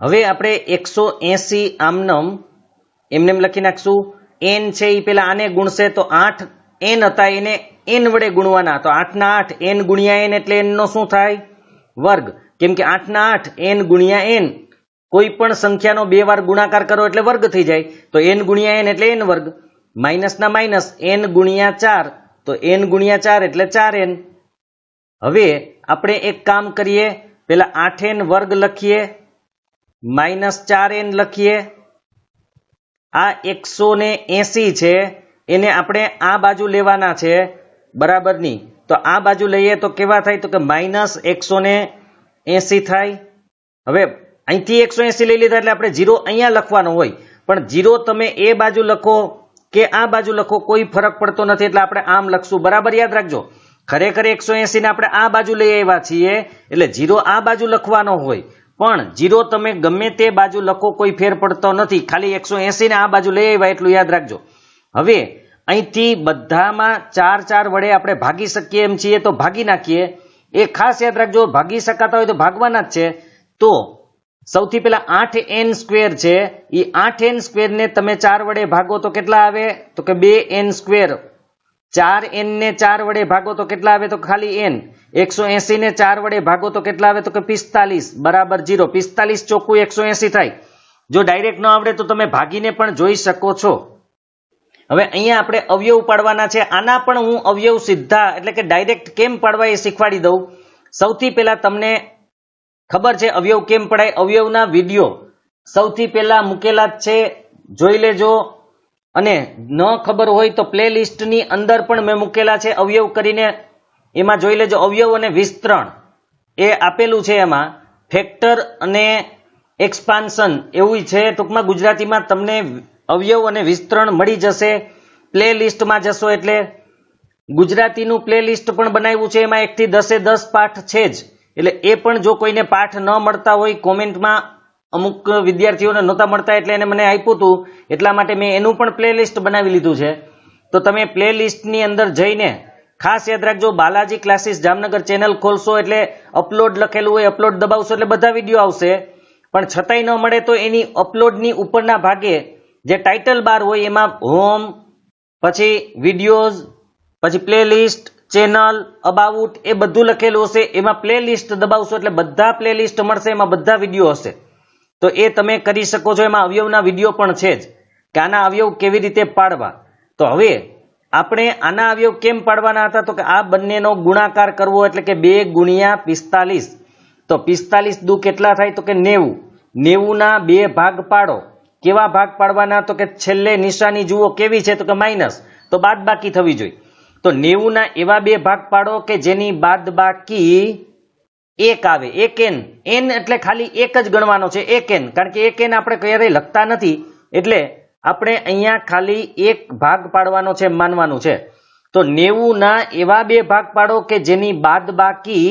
હવે આપણે 180 આમનમ એમનેમ લખી નાખશું. n છે એ પેલા આને ગુણશે, તો 8 n હતા એને n વડે ગુણવાના, તો 8 ના 8 n ગુણ્યા n એટલે n નો શું થાય વર્ગ, કેમ કે 8 ના 8 n ગુણ્યા n, કોઈ પણ સંખ્યાનો 2 વાર ગુણાકાર કરો એટલે વર્ગ થઈ જાય, તો n ગુણ્યા n એટલે n વર્ગ, માઇનસ ના માઇનસ n ગુણ્યા 4, તો n ગુણ્યા 4 એટલે 4n. હવે આપણે એક કામ કરીએ, પેલા 8n વર્ગ લખીએ, -4n લખીએ. આ 180 છે, એને આપણે આ બાજુ લેવાના છે બરાબરની, તો આ બાજુ લઈએ તો કેવા થાય તો કે -180 થાય. હવે અહીંથી 180 લઈ લીધા એટલે આપણે 0 અહીંયા લખવાનો હોય, પણ 0 તમે એ બાજુ લખો કે આ બાજુ લખો કોઈ ફરક પડતો નથી, એટલે આપણે આમ લખશું. બરાબર યાદ રાખજો, ખરેખર 180 ને આપણે આ બાજુ લઈ આવ્યા છીએ એટલે 0 આ બાજુ લખવાનો હોય, પણ 0 તમે ગમે તે બાજુ લખો કોઈ ફેર પડતો નથી, ખાલી 180 ને આ બાજુ લઈ આવ્યા એટલું યાદ રાખજો. હવે અહીંથી બધામાં 4 4 વડે આપણે ભાગી શકીએ એમ છીએ તો ભાગી નાખીએ. એ ખાસ યાદ રાખજો, ભાગી શકાતા હોય તો ભાગવાના જ છે. તો સૌથી પહેલા 8n સ્ક્વેર છે, એ 8n સ્ક્વેર ને તમે 4 વડે ભાગો તો કેટલા આવે? તો કે 2n સ્ક્વેર. 4n ને 4 વડે ભાગો તો કેટલા આવે? તો ખાલી n. 180 ને 4 વડે ભાગો તો કેટલા આવે? તો કે 45 બરાબર 0. 45 ચોખ્ખું 180 થાય. જો ડાયરેક્ટ ન આવડે તો તમે ભાગીને પણ જોઈ શકો છો. હવે અહીંયા આપણે અવયવ પાડવાના છે. આના પણ હું અવયવ સીધા એટલે કે ડાયરેક્ટ કેમ પાડવા એ શીખવાડી દઉં. સૌથી પહેલા તમને ખબર છે અવયવ કેમ પડાય? અવયવના વિડીયો સૌથી પહેલા મૂકેલા જ છે, જોઈ લેજો. અને ન ખબર હોય તો પ્લે લિસ્ટની અંદર પણ મેં મૂકેલા છે અવયવ કરીને, એમાં જોઈ લેજો. અવયવ અને વિસ્તરણ એ આપેલું છે, એમાં ફેક્ટર અને એક્સપાન્શન એવું છે. ટૂંકમાં ગુજરાતીમાં તમને અવયવ અને વિસ્તરણ મળી જશે. પ્લે લિસ્ટમાં જશો એટલે ગુજરાતીનું પ્લે લિસ્ટ પણ બનાવ્યું છે, એમાં 1 થી 10 પાઠ છે જ. એટલે એ પણ જો કોઈને પાઠ ન મળતા હોય, કોમેન્ટમાં અમુક વિદ્યાર્થીઓને નહોતા મળતા એટલે એને મને આપ્યું હતું, એટલા માટે મેં એનું પણ પ્લે લિસ્ટ બનાવી લીધું છે. તો તમે પ્લે લિસ્ટની અંદર જઈને ખાસ યાદ રાખજો, બાલાજી ક્લાસીસ જામનગર ચેનલ ખોલશો એટલે અપલોડ લખેલું હોય, અપલોડ દબાવશો એટલે બધા વિડીયો આવશે. પણ છતાંય ન મળે તો એની અપલોડની ઉપરના ભાગે જે ટાઇટલ બાર હોય એમાં હોમ, પછી વિડીયોઝ, પછી પ્લે લિસ્ટ, ચેનલ, અબાઉટ એ બધું લખેલું હશે. એમાં પ્લે લિસ્ટ દબાવશો એટલે બધા પ્લે લિસ્ટ મળશે, એમાં બધા વિડીયો હશે. તો એ તમે કરી શકો છો. એમાં અવયવના વિડીયો પણ છે જ કે આના અવયવ કેવી રીતે પાડવા. તો હવે આપણે આના અવયવ કેમ પાડવાના હતા? તો કે આ બંનેનો ગુણાકાર કરવો એટલે કે 2 ગુણ્યા 45. તો 45 દુ કેટલા થાય? તો કે 90. 90 ના 2 ભાગ પાડો. કેવા ભાગ પાડવાના? તો કે છેલ્લે નિશાની જુઓ કેવી છે? તો કે માઇનસ, તો બાદ બાકી થવી જોઈએ. તો 90 ના એવા 2 ભાગ પાડો કે જેની બાદ બાકી 1 આવે. 1n. n એટલે ખાલી 1 જ ગણવાનો છે, 1n. કારણ કે 1n આપણે ક્યારેય લખતા નથી એટલે આપણે અહીંયા ખાલી 1 ભાગ પાડવાનો છે માનવાનું છે. તો 90 ના એવા 2 ભાગ પાડો કે જેની બાદ બાકી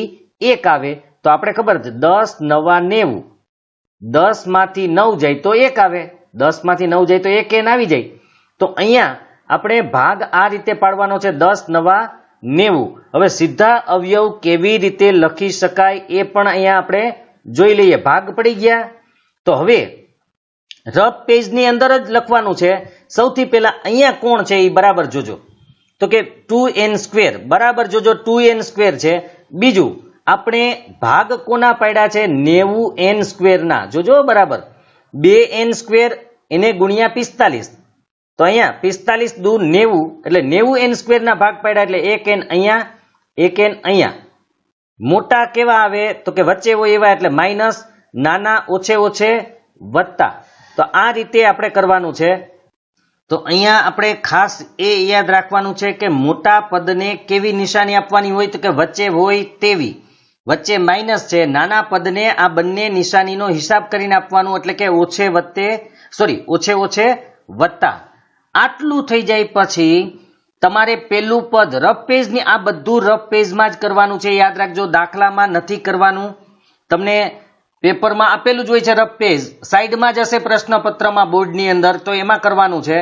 1 આવે. તો આપણે ખબર છે 10 9 90. 10 માંથી 9 જાય તો 1 આવે, 10 માંથી 9 જાય તો 1n આવી જાય. તો અહીંયા આપણે ભાગ આ રીતે પાડવાનો છે, 10 9 90. હવે સીધા અવયવ કેવી રીતે લખી શકાય એ પણ અહીંયા આપણે જોઈ લઈએ. ભાગ પડી ગયા. તો હવે રફ પેજની અંદર જ લખવાનું છે. સૌથી પહેલા અહીંયા કોણ છે એ બરાબર જોજો. તો કે 2n સ્ક્વેર બરાબર જોજો, 2n સ્ક્વેર છે. બીજું આપણે ભાગ કોના પાડ્યા છે? 90n સ્ક્વેર ના. જોજો બરાબર. 2n સ્ક્વેર એને ગુણ્યા 45. તો અહીંયા 45 દુ 90 એટલે 90n સ્ક્વેર ના ભાગ પાડ્યા એટલે 1n અહીંયા, 1n અહીંયા. મોટા કેવા આવે? તો કે વચ્ચે હોય એવા એટલે માઇનસ, નાના ઓછે ઓછે વત્તા. તો આ રીતે આપણે કરવાનું છે. તો અહીંયા આપણે ખાસ એ યાદ રાખવાનું છે કે મોટા પદને કેવી નિશાની આપવાની હોય? તો કે વચ્ચે હોય તેવી. વચ્ચે માઇનસ છે, નાના પદને આ બંને નિશાનીનો હિસાબ કરીને આપવાનું એટલે કે ઓછે ઓછે વત્તા. આટલું થઈ જાય પછી તમારે પેલું પદ રફ પેજની, આ બધું રફ પેજમાં જ કરવાનું છે, યાદ રાખજો. દાખલામાં નથી કરવાનું. તમને પેપરમાં આપેલું જ હોય છે રફ પેજ, સાઈડમાં જ હશે પ્રશ્નપત્રમાં બોર્ડની અંદર, તો એમાં કરવાનું છે.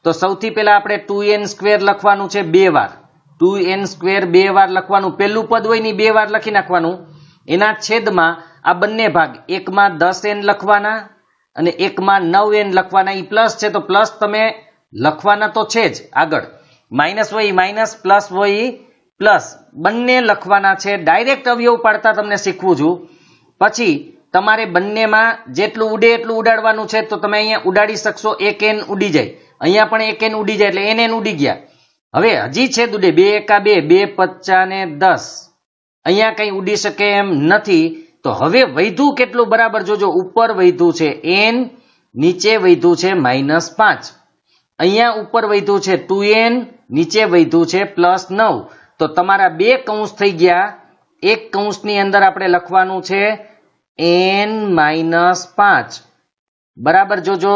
તો સૌથી પહેલા આપણે 2n સ્ક્વેર લખવાનું છે 2 વાર. 2n સ્ક્વેર 2 વાર લખવાનું. પેલું પદ હોય ને 2 વાર લખી નાખવાનું. એના છેદમાં આ બંને ભાગ, એકમાં 10n લખવાના અને એકમાં 9n લખવાના. એ પ્લસ છે તો પ્લસ તમે લખવાના તો છે જ. આગળ માઇનસ હોય માઇનસ, પ્લસ હોય પ્લસ, બંને લખવાના છે. ડાયરેક્ટ અવયવ પાડતા તમને શીખવું છું. પછી તમારે બંનેમાં જેટલું ઉડે એટલું ઉડાડવાનું છે. તો તમે અહીંયા ઉડાડી શકશો. 1n ઉડી જાય, અહીંયા પણ 1n ઉડી જાય એટલે nn ઉડી ગયા. હવે હજી છેદ ઉડે, 2 એકા 2, 2 પચ્ચા ને 10. અહીંયા કઈ ઉડી શકે એમ નથી. તો હવે વધ્યું કેટલું બરાબર જોજો. ઉપર વધ્યું છે n, નીચે વધ્યું છે -5. અહીંયા ઉપર વધ્યું છે 2n, નીચે વધ્યું છે +9. તો તમારા 2 કૌંસ થઈ ગયા. એક કૌંસની અંદર આપણે લખવાનું છે n-5 બરાબર જોજો.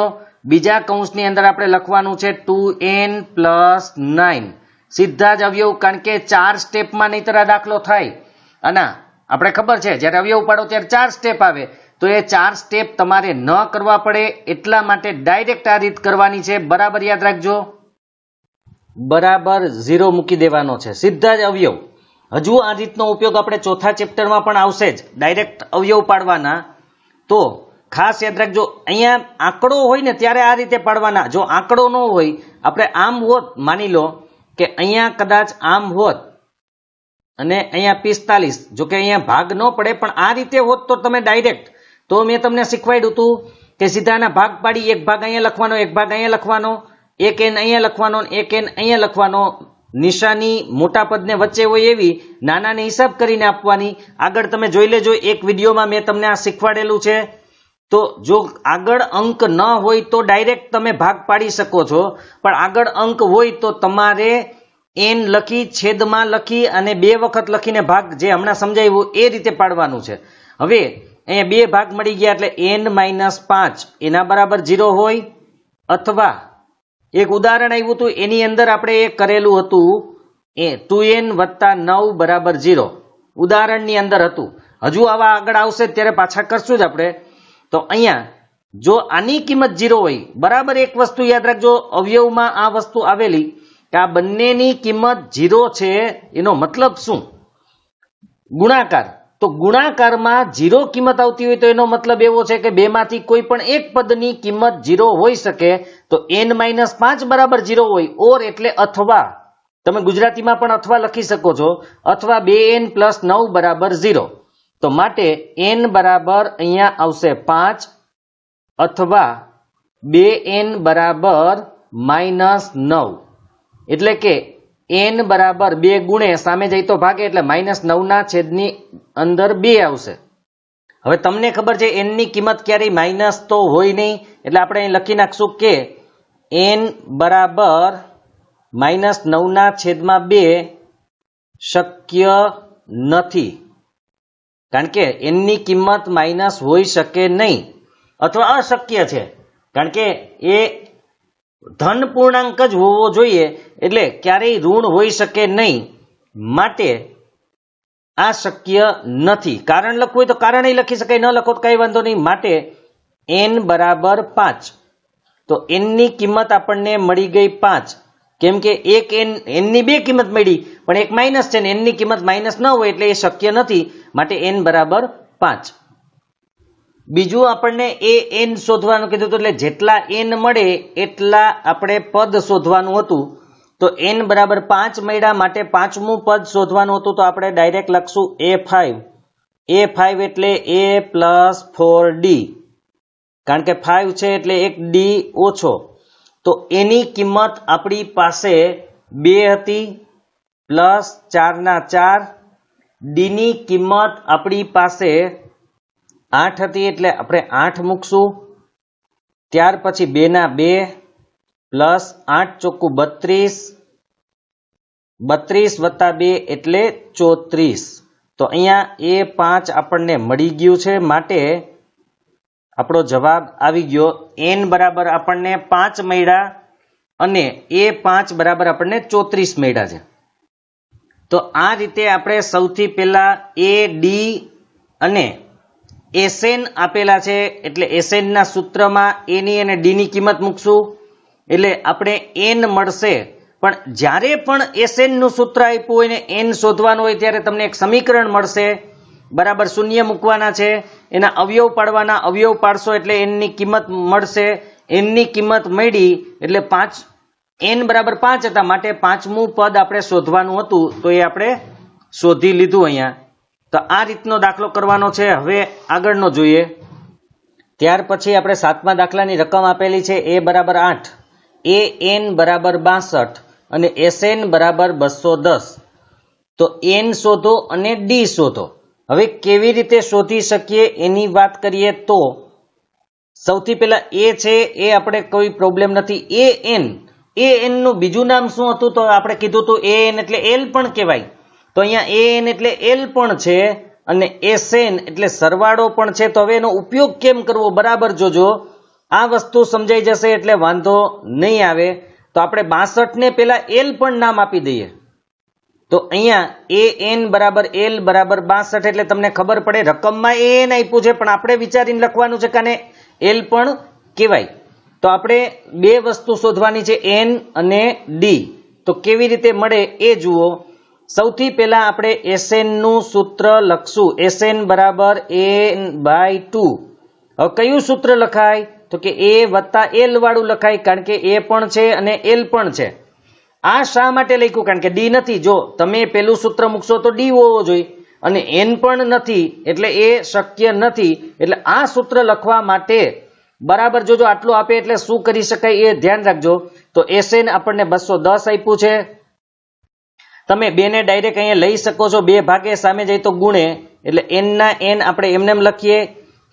બીજા કૌંસની અંદર આપણે લખવાનું છે 2n + 9. સીધા જ અવયવ, કારણ કે 4 સ્ટેપમાં નહીતર આ દાખલો થાય. અને આપણે ખબર છે જ્યારે અવયવ પાડો ત્યારે 4 સ્ટેપ આવે. તો એ 4 સ્ટેપ તમારે ન કરવા પડે એટલા માટે ડાયરેક્ટ આ રીત કરવાની છે. બરાબર યાદ રાખજો, બરાબર 0 મૂકી દેવાનો છે, સીધા જ અવયવ. હજુ આ રીતનો ઉપયોગ આપણે ચોથા ચેપ્ટરમાં પણ આવશે જ, ડાયરેક્ટ અવયવ પાડવાના. તો ખાસ યાદ રાખજો, અહીંયા આંકડો હોય ને ત્યારે આ રીતે પાડવાના. જો આંકડો ન હોય, આપણે આમ હોત, માની લો કે અહીંયા કદાચ આમ હોત અને અહીંયા 45, જો કે અહીંયા ભાગ ન પડે, પણ આ રીતે હોત તો તમે ડાયરેક્ટ, તો મેં તમને શીખવાડ્યું હતું કે સીધાના ભાગ પાડી, એક ભાગ અહીંયા લખવાનો, એક ભાગ અહીંયા લખવાનો, એક એન અહીંયા લખવાનો, એક એન અહીંયા લખવાનો. નિશાની મોટા પદને વચ્ચે હોય એવી નાનાને હિસાબ કરીને આપવાની. આગળ તમે જોઈ લેજો, એક વિડીયોમાં મેં તમને આ શીખવાડેલું છે. તો જો આગળ અંક ન હોય તો ડાયરેક્ટ તમે ભાગ પાડી શકો છો, પણ આગળ અંક હોય તો તમારે એન લખી, છેદમાં લખી અને 2 વખત લખીને ભાગ, જે હમણાં સમજાવ્યું એ રીતે પાડવાનું છે. હવે અહીંયા 2 ભાગ મળી ગયા એટલે n-5 એના બરાબર 0 હોય, અથવા એક ઉદાહરણ આવ્યું હતું એની અંદર આપણે એ કરેલું હતું 2n + 9 બરાબર 0, ઉદાહરણની અંદર હતું. હજુ આવા આગળ આવશે ત્યારે પાછા કરશું જ આપણે. તો અહીંયા જો આની કિંમત 0 હોય, બરાબર એક વસ્તુ યાદ રાખજો, અવયવમાં આ વસ્તુ આવેલી કે આ બંનેની કિંમત 0 છે, એનો મતલબ શું? ગુણાકાર. તો ગુણાકારમાં 0 કિંમત આવતી હોય તો એનો મતલબ એવો છે કે બેમાંથી કોઈ પણ એક પદની કિંમત 0 હોઈ શકે. તો n-5 બરાબર 0 હોય, ઓર એટલે અથવા, તમે ગુજરાતીમાં પણ અથવા લખી શકો છો, અથવા 2n + 9 બરાબર 0. તો માટે n બરાબર અહીંયા આવશે 5, અથવા 2n બરાબર -9, એટલે કે n બરાબર 2 ગુણે સામે જઈ તો ભાગે, એટલે -9 ના છેદની અંદર 2 આવશે. હવે તમને ખબર છે n ની કિંમત ક્યારેય માઇનસ તો હોય નહીં, એટલે આપણે અહીં લખી નાખશું કે n બરાબર -9 ના છેદમાં 2 શક્ય નથી, કારણ કે n ની કિંમત માઇનસ હોઈ શકે નહીં, અથવા અશક્ય છે, કારણ કે એ ધન પૂર્ણાંક જ હોવો જોઈએ, એટલે ક્યારેય ઋણ હોઈ શકે નહીં. માટે આ શક્ય નથી. કારણ લખવું હોય તો કારણ લખી શકાય, ન લખો તો કઈ વાંધો નહીં. માટે n બરાબર 5. તો n ની કિંમત આપણને મળી ગઈ 5, કેમ કે એક n ની 2 કિંમત મળી, પણ એક માઇનસ છે ને n ની કિંમત માઇનસ ન હોય એટલે એ શક્ય નથી. માટે n બરાબર 5. બીજું આપણને n શોધવાનું કીધું હતું, એટલે જેટલા n મળે એટલા આપણે પદ શોધવાનું હતું. તો n બરાબર 5 મળ્યા, માટે 5મું પદ શોધવાનું હતું. તો આપણે ડાયરેક્ટ લખશું a5. a5 એટલે a + 4d, કારણ કે 5 છે એટલે એક d ઓછો. તો એની કિંમત આપણી પાસે 2 હતી, +4 ના 4. d ની કિંમત આપણી પાસે 8 હતી, એટલે આપણે 8 મૂકશું. ત્યાર પછી 2 ના 2 +8 ચોખ્ખું 32, 32 + 2 એટલે 34. તો અહીંયા a5 આપણને મળી ગયું છે, માટે આપણો જવાબ આવી ગયો. n બરાબર આપણને 5 મળ્યા અને a5 બરાબર આપણને 34 મળ્યા છે. તો આ રીતે આપણે સૌથી પહેલા a, d અને SN આપેલા છે, એટલે SN ના સૂત્રમાં a ની અને d ની કિંમત મૂકશું, એટલે આપણે n મળશે. પણ જ્યારે પણ SN નું સૂત્ર આપ્યું હોય ને n શોધવાનું હોય ત્યારે તમને એક સમીકરણ મળશે, બરાબર 0 મૂકવાના છે, એના અવયવ પાડવાના, અવયવ પાડશો એટલે n ની કિંમત મળશે. n ની કિંમત મળી એટલે 5, n બરાબર 5 હતા, માટે 5મું પદ આપણે શોધવાનું હતું, તો એ આપણે શોધી લીધું અહીંયા. તો આ રીતનો દાખલો કરવાનો છે. હવે આગળનો જોઈએ. ત્યાર પછી આપણે 7મા દાખલાની રકમ આપેલી છે a બરાબર 8, an બરાબર 62 અને SN બરાબર 210. તો n શોધો અને d શોધો. હવે કેવી રીતે શોધી શકીએ એની વાત કરીએ તો સૌથી પહેલા a છે એ આપણે કોઈ પ્રોબ્લેમ નથી. an નું બીજું નામ શું હતું? તો આપણે કીધું હતું an એટલે l પણ કહેવાય. તો અહીંયા an એટલે l પણ છે અને SN એટલે સરવાળો પણ છે. તો હવે એનો ઉપયોગ કેમ કરવો બરાબર જોજો, આ વસ્તુ સમજાઈ જશે એટલે વાંધો નહીં આવે. તો આપણે 62 ને પેલા l પણ નામ આપી દઈએ. તો તો અહીંયા AN બરાબર L બરાબર 62 એટલે તમને ખબર પડે રકમમાં AN આપ્યું છે પણ આપણે વિચારીને લખવાનું છે કાને L પણ કહેવાય. તો આપણે બે વસ્તુ શોધવાની છે N અને D. તો કેવી રીતે મળે એ જુઓ. સૌથી પહેલા આપણે SN નું સૂત્ર લખશું. SN બરાબર AN/2. હવે કયું સૂત્ર લખાય તો કે A વત્તા L વાળું લખાય કારણ કે A પણ છે અને L પણ છે. આ શા માટે લખ્યું કારણ કે D નથી. જો તમે પેલું સૂત્ર મૂકશો તો D હોવો જોઈએ અને N પણ નથી એટલે એ શક્ય નથી. એટલે આ સૂત્ર લખવા માટે બરાબર જોજો આટલું આપે એટલે શું કરી શકાય એ ધ્યાન રાખજો. તો SN આપણને 210 આપ્યું છે. તમે બે ને ડાયરેક્ટ અહીંયા લઈ શકો છો. બે ભાગે સામે જાય તો ગુણે એટલે N ના N આપણે એમને લખીએ.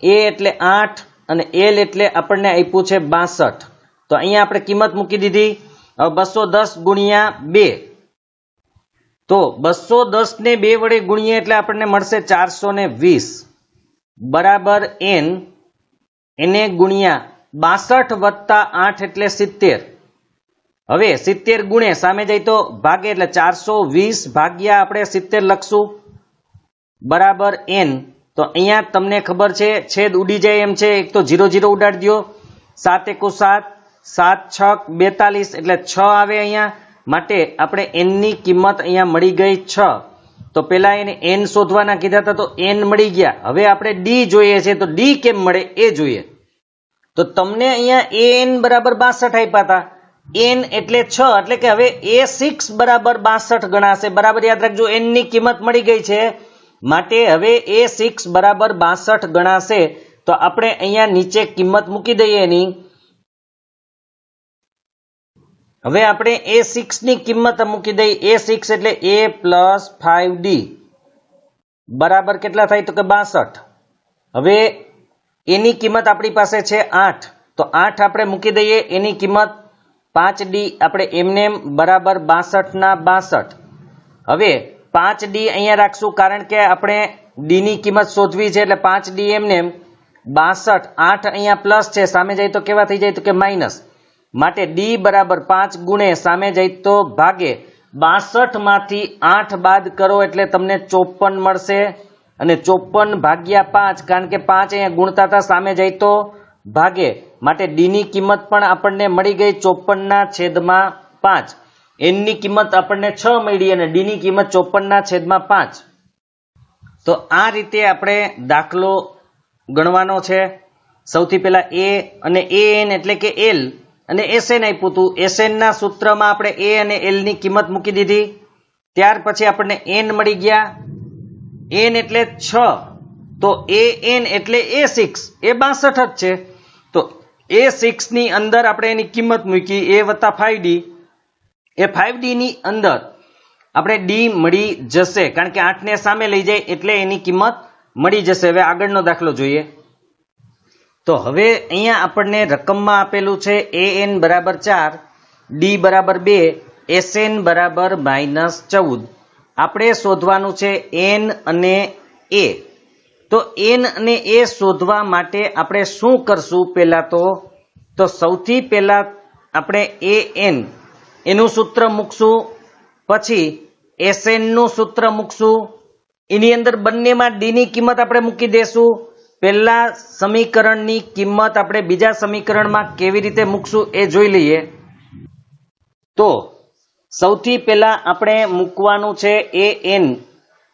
A એટલે 8 અને L એટલે આપણને આપ્યું છે 62. તો અહીંયા આપણે કિંમત મૂકી દીધી. હવે 210 ગુણ્યા 2 તો 210 ને 2 વડે ગુણીએ એટલે આપણને મળશે 420 બરાબર N એને ગુણ્યા 62 વત્તા 8 એટલે 70. હવે 70 ગુણે સામે જાય તો ભાગે એટલે 420 ભાગ્યા આપણે 70 લખશું બરાબર N. તો અહીંયા તમને ખબર છે છેદ ઉડી જાય એમ છે. એક તો 0 0 ઉડાડી દો. 7 × 7 7 6 42 એટલે 6 આવે અહીંયા. માટે આપણે N ની કિંમત અહીંયા મળી ગઈ 6. તો પેલા એને N શોધવાના કીધા હતા તો N મળી ગયા. હવે આપણે D જોઈએ છે તો D કેમ મળે એ જોઈએ. તો તમને અહીંયા AN બરાબર 62 આપ્યા હતા. N એટલે 6 એટલે કે હવે A6 બરાબર 62 ગણાશે. બરાબર યાદ રાખજો N ની કિંમત મળી ગઈ છે માટે હવે A6 બરાબર 62 ગણાશે. તો આપણે અહીંયા નીચે કિંમત મૂકી દઈએ એની. હવે આપણે A6 ની કિંમત મૂકી દઈએ. A6 એટલે A પ્લસ 5D બરાબર કેટલા થાય તો કે 62. હવે એની કિંમત આપણી પાસે છે 8 તો 8 આપણે મૂકી દઈએ. એની કિંમત 5D આપણે એમને બરાબર 62 ના 62. હવે 5D અહીંયા રાખશું કારણ કે આપણે D ની કિંમત શોધવી છે એટલે 5D એમને 62. 8 અહીંયા પ્લસ છે સામે જાય તો કેવા થઈ જાય તો કે માઇનસ. માટે D બરાબર 5 ગુણે સામે જાય તો ભાગે 62 માંથી 8 બાદ કરો એટલે તમને 54 મળશે અને 54 ભાગ્યા 5 કારણ કે 5 અહીંયા ગુણતા હતા સામે જાય તો ભાગે. માટે D ની કિંમત પણ આપણને મળી ગઈ 54 ના છેદમાં 5. N ની કિંમત આપણને 6 મળી અને D ની કિંમત 54 ના છેદમાં 5. તો આ રીતે આપણે દાખલો ગણવાનો છે. સૌથી પહેલા A અને AN એટલે કે L અને SN આપ્યું હતું. SN ના સૂત્રમાં આપણે A અને L ની કિંમત મૂકી દીધી. ત્યાર પછી આપણને N મળી ગયા. N એટલે 6 તો AN એટલે A6 એ 62 જ છે. તો A6 ની અંદર આપણે એની કિંમત મૂકી A વત્તા 5D. એ 5D ની અંદર આપણે D મળી જશે કારણ કે 8 ને સામે લઈ જાય એટલે એની કિંમત મળી જશે. હવે આગળનો દાખલો જોઈએ. તો હવે અહીંયા આપણને રકમમાં આપેલું છે AN બરાબર 4 D બરાબર 2 SN બરાબર -14. આપણે શોધવાનું છે N અને A. તો N અને A શોધવા માટે આપણે શું કરશું પહેલા તો સૌથી પહેલા આપણે AN એનું સૂત્ર મૂકશું. પછી SN નું સૂત્ર મૂકશું. એની અંદર બંનેમાં D ની કિંમત આપણે મૂકી દેશું. પહેલા સમીકરણની કિંમત આપણે બીજા સમીકરણમાં કેવી રીતે મૂકશું એ જોઈ લઈએ. તો સૌથી પહેલા આપણે મૂકવાનું છે AN.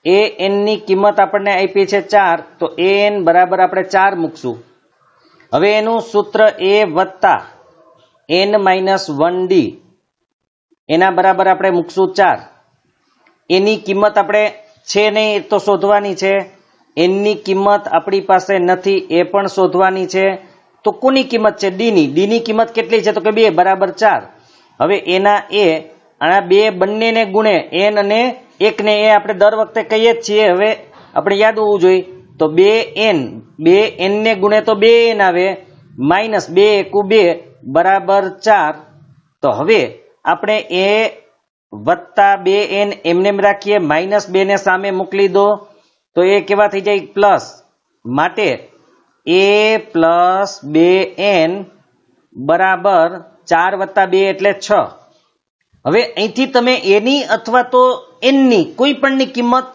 AN ની કિંમત આપણને આપી છે 4 તો AN બરાબર આપણે 4 મૂકશું. હવે એનું સૂત્ર A વત્તા N-1D એના બરાબર આપણે મૂકશું 4. એની કિંમત આપણે છે નહીં તો શોધવાની છે. N ની કિંમત આપણી પાસે નથી એ પણ શોધવાની છે. તો કોની કિંમત છે D ની. D ની કિંમત કેટલી છે તો કે 2 બરાબર 4. હવે એના A આના બે બંનેને ગુણે N અને 1 ને એ આપણે દર વખતે કહીએ જ છીએ. હવે આપણે યાદ હોવું જોઈએ તો 2N ને ગુણે તો 2N આવે માઇનસ 2 × 2 બરાબર 4. તો હવે આપણે A વત્તા 2N એમને રાખીએ -2 ને સામે મોકલી દો તો એ કેવા થઈ જાય પ્લસ. માટે A પ્લસ 2N બરાબર 4 વત્તા 2 એટલે 6. હવે અહીંથી તમે એની અથવા તો એનની કોઈ પણની કિંમત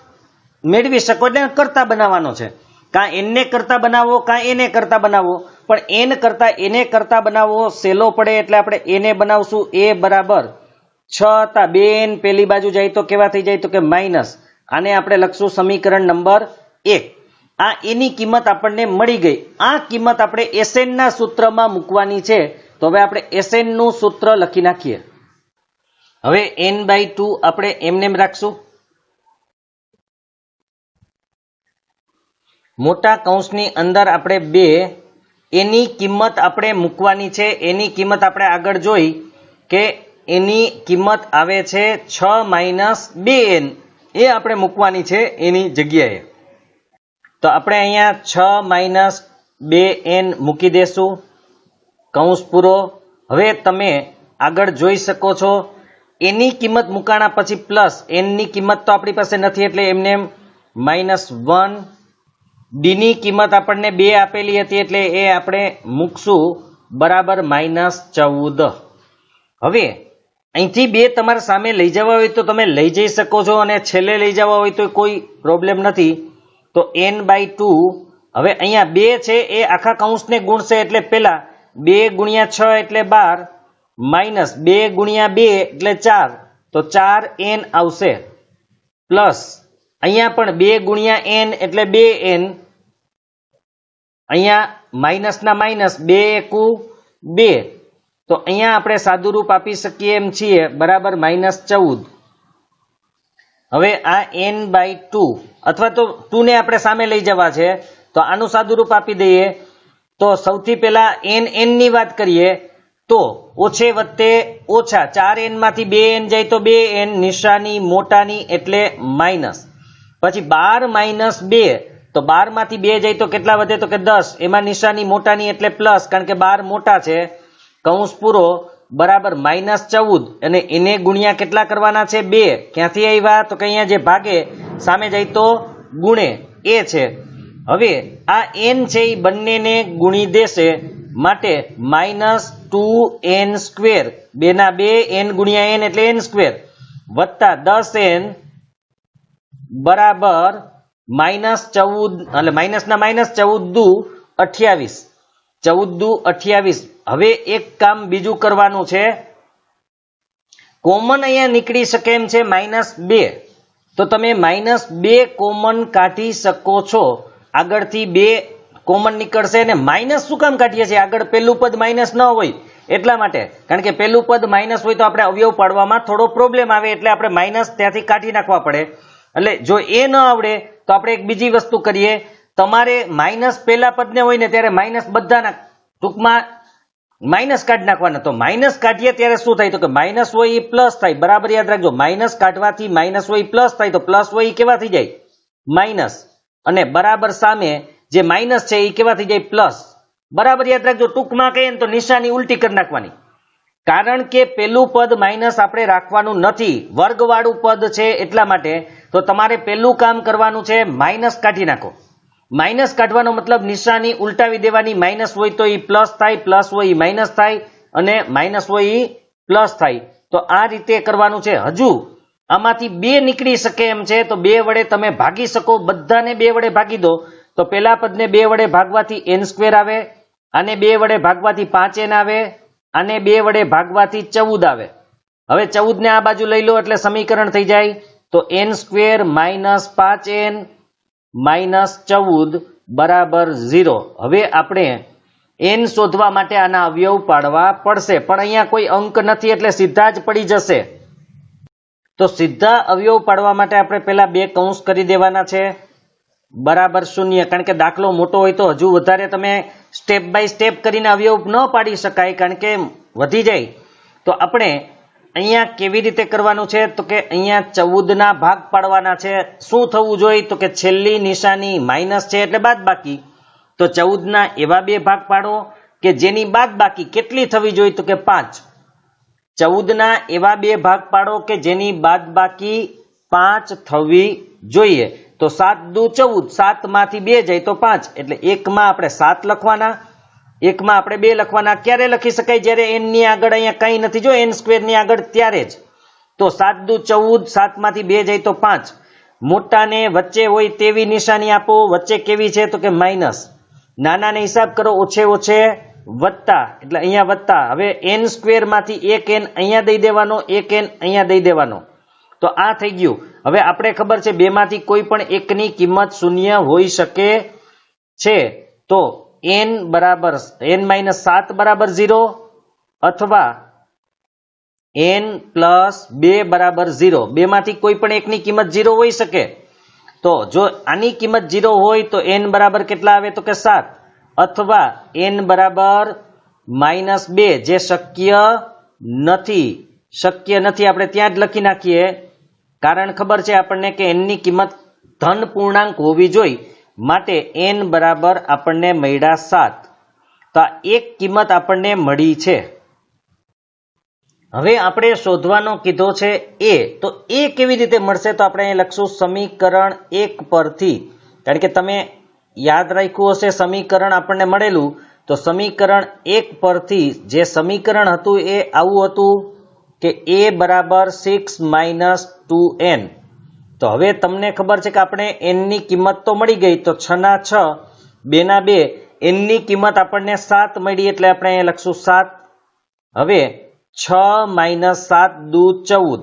મેળવી શકો, એટલે કરતા બનાવવાનો છે. કાં એનને કરતા બનાવો કાં એને કરતા બનાવો, પણ એન કરતા એને કરતા બનાવવો સહેલો પડે એટલે આપણે એને બનાવશું. એ બરાબર 6 હતા, 2n પેલી બાજુ જાય તો કેવા થઈ જાય, તો કે માઇનસ. આને આપણે લખશું સમીકરણ નંબર 1. આ એની કિંમત આપણને મળી ગઈ. આ કિંમત આપણે એસએન ના સૂત્રમાં મૂકવાની છે. તો હવે આપણે એસએન નું સૂત્ર લખી નાખીએ. હવે n/2 આપણે એમને રાખશું. મોટા કૌંસની અંદર આપણે 2 એની કિંમત આપણે મૂકવાની છે. એની કિંમત આપણે આગળ જોઈ કે એની કિંમત આવે છે 6 - 2n. એ આપણે મૂકવાની છે એની જગ્યાએ. તો આપણે અહીંયા 6 - 2n મૂકી દેશું. કૌંસ પૂરો. હવે તમે આગળ જોઈ શકો છો એની કિંમત મૂકાણા પછી પ્લસ એનની કિંમત તો આપણી પાસે નથી એટલે એમને -1. ડીની કિંમત આપણને 2 આપેલી હતી એટલે એ આપણે મૂકશું બરાબર -14. હવે અહીંથી 2 તમારા સામે લઈ જવા હોય તો તમે લઈ જઈ શકો છો, અને છેલ્લે લઈ જવા હોય તો કોઈ પ્રોબ્લેમ નથી. તો n/2. હવે અહીંયા 2 છે એ આખા કૌંસને ગુણશે એટલે પેલા 2 × 6 એટલે 12 -2 × 2 એટલે 4, તો 4n આવશે. પ્લસ અહીંયા પણ 2 × n એટલે 2n. અહીંયા માઇનસના માઇનસ 2 × 2, તો અહીંયા આપણે સાદુરૂપ આપી શકીએ એમ છીએ બરાબર -14. હવે આ n/2 અથવા તો 2 ને આપણે સામે લઈ જવા છે તો આનું સાદુરૂપ આપી દઈએ. તો સૌથી પહેલા n ની વાત કરીએ તો ઓછે વત્તે ઓછા 4n માંથી 2n જાય તો 2n, નિશાની મોટાની એટલે માઇનસ. પછી 12 - 2, તો 12 માંથી 2 જાય તો કેટલા વધે, તો કે 10. એમાં નિશાની મોટાની એટલે પ્લસ, કારણ કે 12 મોટા છે. કૌંસ પૂરો બરાબર -14. અને એને ગુણ્યા કેટલા કરવાના છે, 2. ક્યાંથી આવ્યા, તો કે અહીંયા જે ભાગે સામે જાય તો ગુણે એ છે. હવે આ n છે એ બંનેને ગુણી દેશે માટે -2n². 2 ના 2, n × n એટલે n² વત્તા 10n બરાબર -14, એટલે માઇનસના માઇનસ 14 દુ 28. 14 દુ 28. હવે એક કામ બીજું કરવાનું છે. કોમન અહીંયા નીકળી શકે એમ છે -2, તો તમે -2 કોમન કાઢી શકો છો. આગળથી 2 કોમન નીકળશે. અને માઇનસ શું કામ કાઢીએ છીએ, આગળ પેલું પદ માઇનસ ન હોય એટલા માટે, કારણ કે પેલું પદ માઇનસ હોય તો આપણે અવયવ પાડવામાં થોડો પ્રોબ્લેમ આવે, એટલે આપણે માઇનસ ત્યાંથી કાઢી નાખવા પડે. એટલે જો એ ન આવડે તો આપણે એક બીજી વસ્તુ કરીએ. તમારે માઇનસ પેલા પદને હોય ને ત્યારે માઇનસ બધાના ટૂંકમાં માઇનસ કાઢી નાખવાના. તો માઇનસ કાઢીએ ત્યારે શું થાય, તો કે માઇનસ હોય એ પ્લસ થાય. બરાબર યાદ રાખજો, માઇનસ કાઢવાથી માઇનસ હોય પ્લસ થાય, તો પ્લસ હોય એ કેવા થઈ જાય, માઇનસ. અને બરાબર સામે જે માઇનસ છે એ કેવા થઈ જાય, પ્લસ. બરાબર યાદ રાખજો. ટૂંકમાં કહીએ ને તો નિશાની ઉલટી કરી નાખવાની, કારણ કે પેલું પદ માઇનસ આપણે રાખવાનું નથી, વર્ગવાળું પદ છે એટલા માટે. તો તમારે પેલું કામ કરવાનું છે, માઇનસ કાઢી નાખો. માઇનસ કાઢવાનો મતલબ નિશાની ઉલટાવી દેવાની. માઇનસ હોય તો એ પ્લસ થાય, પ્લસ હોય એ માઇનસ થાય, અને માઇનસ હોય એ પ્લસ થાય. તો આ રીતે કરવાનું છે. હજુ આમાંથી 2 નીકળી શકે એમ છે, તો 2 વડે તમે ભાગી શકો. બધાને 2 વડે ભાગી દો તો પેલા પદને 2 વડે ભાગવાથી n² આવે, આને 2 વડે ભાગવાથી 5n આવે, આને 2 વડે ભાગવાથી 14 આવે. હવે 14 ને આ બાજુ લઈ લો એટલે સમીકરણ થઈ જાય. તો n² - 5n -14 બરાબર 0. હવે આપણે n શોધવા માટે આના અવયવ પાડવા પડશે, પણ અહીંયા કોઈ અંક નથી એટલે સીધા જ પડી જશે. તો સીધા અવયવ પાડવા માટે આપણે પહેલા 2 કૌંસ કરી દેવાના છે બરાબર 0, કારણ કે દાખલો મોટો હોય તો હજુ વધારે તમે સ્ટેપ બાય સ્ટેપ કરીને અવયવ ન પાડી શકાય, કારણ કે વધી જાય. તો આપણે અહીંયા કેવી રીતે કરવાનું છે, તો કે અહીંયા 14 ના ભાગ પાડવાના છે. શું થવું જોઈએ, તો કે છેલ્લી નિશાની માઇનસ છે એટલે બાદબાકી. તો 14 ના એવા 2 ભાગ પાડો કે જેની બાદબાકી કેટલી થવી જોઈએ, તો કે 5. 14 ના એવા 2 ભાગ પાડો કે જેની બાદબાકી 5 થવી જોઈએ. તો 7 દુ 14, 7 માંથી 2 જાય તો 5, એટલે 1 માં આપણે 7 લખવાના, 1 માં આપણે 2 લખવાના. ક્યારે લખી શકાય, જ્યારે n ની આગળ અહીંયા કંઈ નથી, જો n² ની આગળ ત્યારે જ. તો 7 દુ 14, 7 માંથી 2 જાય તો 5. મોટાને વચ્ચે હોય તેવી નિશાની આપો. વચ્ચે કેવી છે તો કે માઇનસ. નાનાને હિસાબ કરો, ઓછે ઓછે વત્તા, એટલે અહીંયા વત્તા. હવે n સ્ક્વેર માંથી એક n અહીંયા દઈ દેવાનો, એક n અહીંયા દઈ દેવાનો. તો આ થઈ ગયું. હવે આપણે ખબર છે બે માંથી કોઈ પણ એકની કિંમત શૂન્ય હોઈ શકે છે. તો n બરાબર n-7 બરાબર 0 અથવા n પ્લસ 2 બરાબર 0. બે માંથી કોઈ પણ એકની કિંમત 0 હોઈ શકે. તો જો આની કિંમત 0 હોય તો n બરાબર કેટલા આવે તો કે 7 અથવા n બરાબર -2, જે શક્ય નથી. આપણે ત્યાં જ લખી નાખીએ, કારણ ખબર છે આપણને કે n ની કિંમત ધન પૂર્ણાંક હોવી જોઈએ, માટે n બરાબર આપણને મળ્યા 7. તો આ એક કિંમત આપણને મળી છે. હવે આપણે શોધવાનો કીધો છે a. તો a કેવી રીતે મળશે તો આપણે અહીં લખશું સમીકરણ 1 પરથી. કારણ કે તમે યાદ રાખ્યું હશે સમીકરણ આપણને મળેલું, તો સમીકરણ 1 પરથી જે સમીકરણ હતું એ આવું હતું કે a બરાબર 6 - 2n. તો હવે તમને ખબર છે કે આપણે n ની કિંમત તો મળી ગઈ, તો 6 ના 6, 2 ના 2, n ની કિંમત આપણને 7 મળી, એટલે આપણે અહીં લખશું 7. હવે 6 - 7 દુ 14.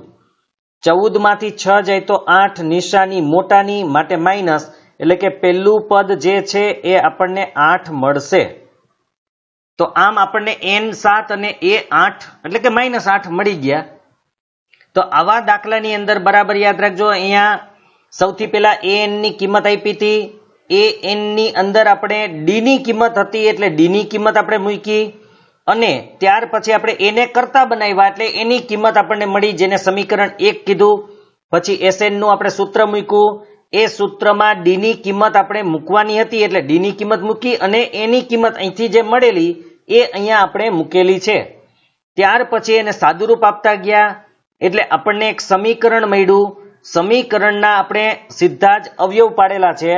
14 માંથી 6 જાય તો 8, નિશાની મોટાની માટે માઇનસ, એટલે કે પહેલું પદ જે છે એ આપણને 8 મળશે. તો આમ આપણને n 7 અને a 8 એટલે કે -8 મળી ગયા. તો આવા દાખલાની અંદર બરાબર યાદ રાખજો, અહીંયા સૌથી પહેલા an ની કિંમત આપી હતી. an ની અંદર આપણે d ની કિંમત હતી એટલે d ની કિંમત આપણે મૂકી, અને ત્યાર પછી આપણે એને કરતા બનાવ્યા એટલે એની કિંમત આપણને મળી, જેને સમીકરણ 1 કીધું. પછી Sn નું આપણે સૂત્ર મૂક્યું, એ સૂત્રમાં d ની કિંમત આપણે મૂકવાની હતી એટલે d ની કિંમત મૂકી, અને એની કિંમત અહીંથી જે મળેલી એ અહીંયા આપણે મૂકેલી છે. ત્યાર પછી એને સાદુરૂપ આપતા ગયા એટલે આપણને એક સમીકરણ મળ્યું. સમીકરણના આપણે સીધા જ અવયવ પાડેલા છે,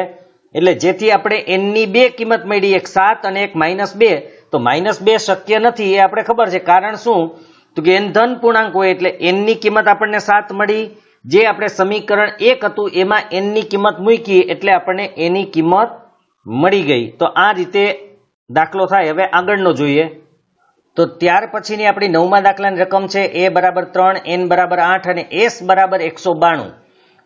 એટલે જેથી આપણે n ની બે કિંમત મળી, એક 7 અને એક -2. તો -2 શક્ય નથી, એ આપણે ખબર છે. કારણ શું તો કે n ધન પૂર્ણાંક હોય એટલે n ની કિંમત આપણને 7 મળી. જે આપણે સમીકરણ 1 હતું એમાં n ની કિંમત મૂકી એટલે આપણને એની કિંમત મળી ગઈ. તો આ રીતે દાખલો થાય. હવે આગળનો જોઈએ. તો ત્યાર પછીની આપણી 9મા દાખલાની રકમ છે a બરાબર 3, n બરાબર 8 અને s બરાબર 192.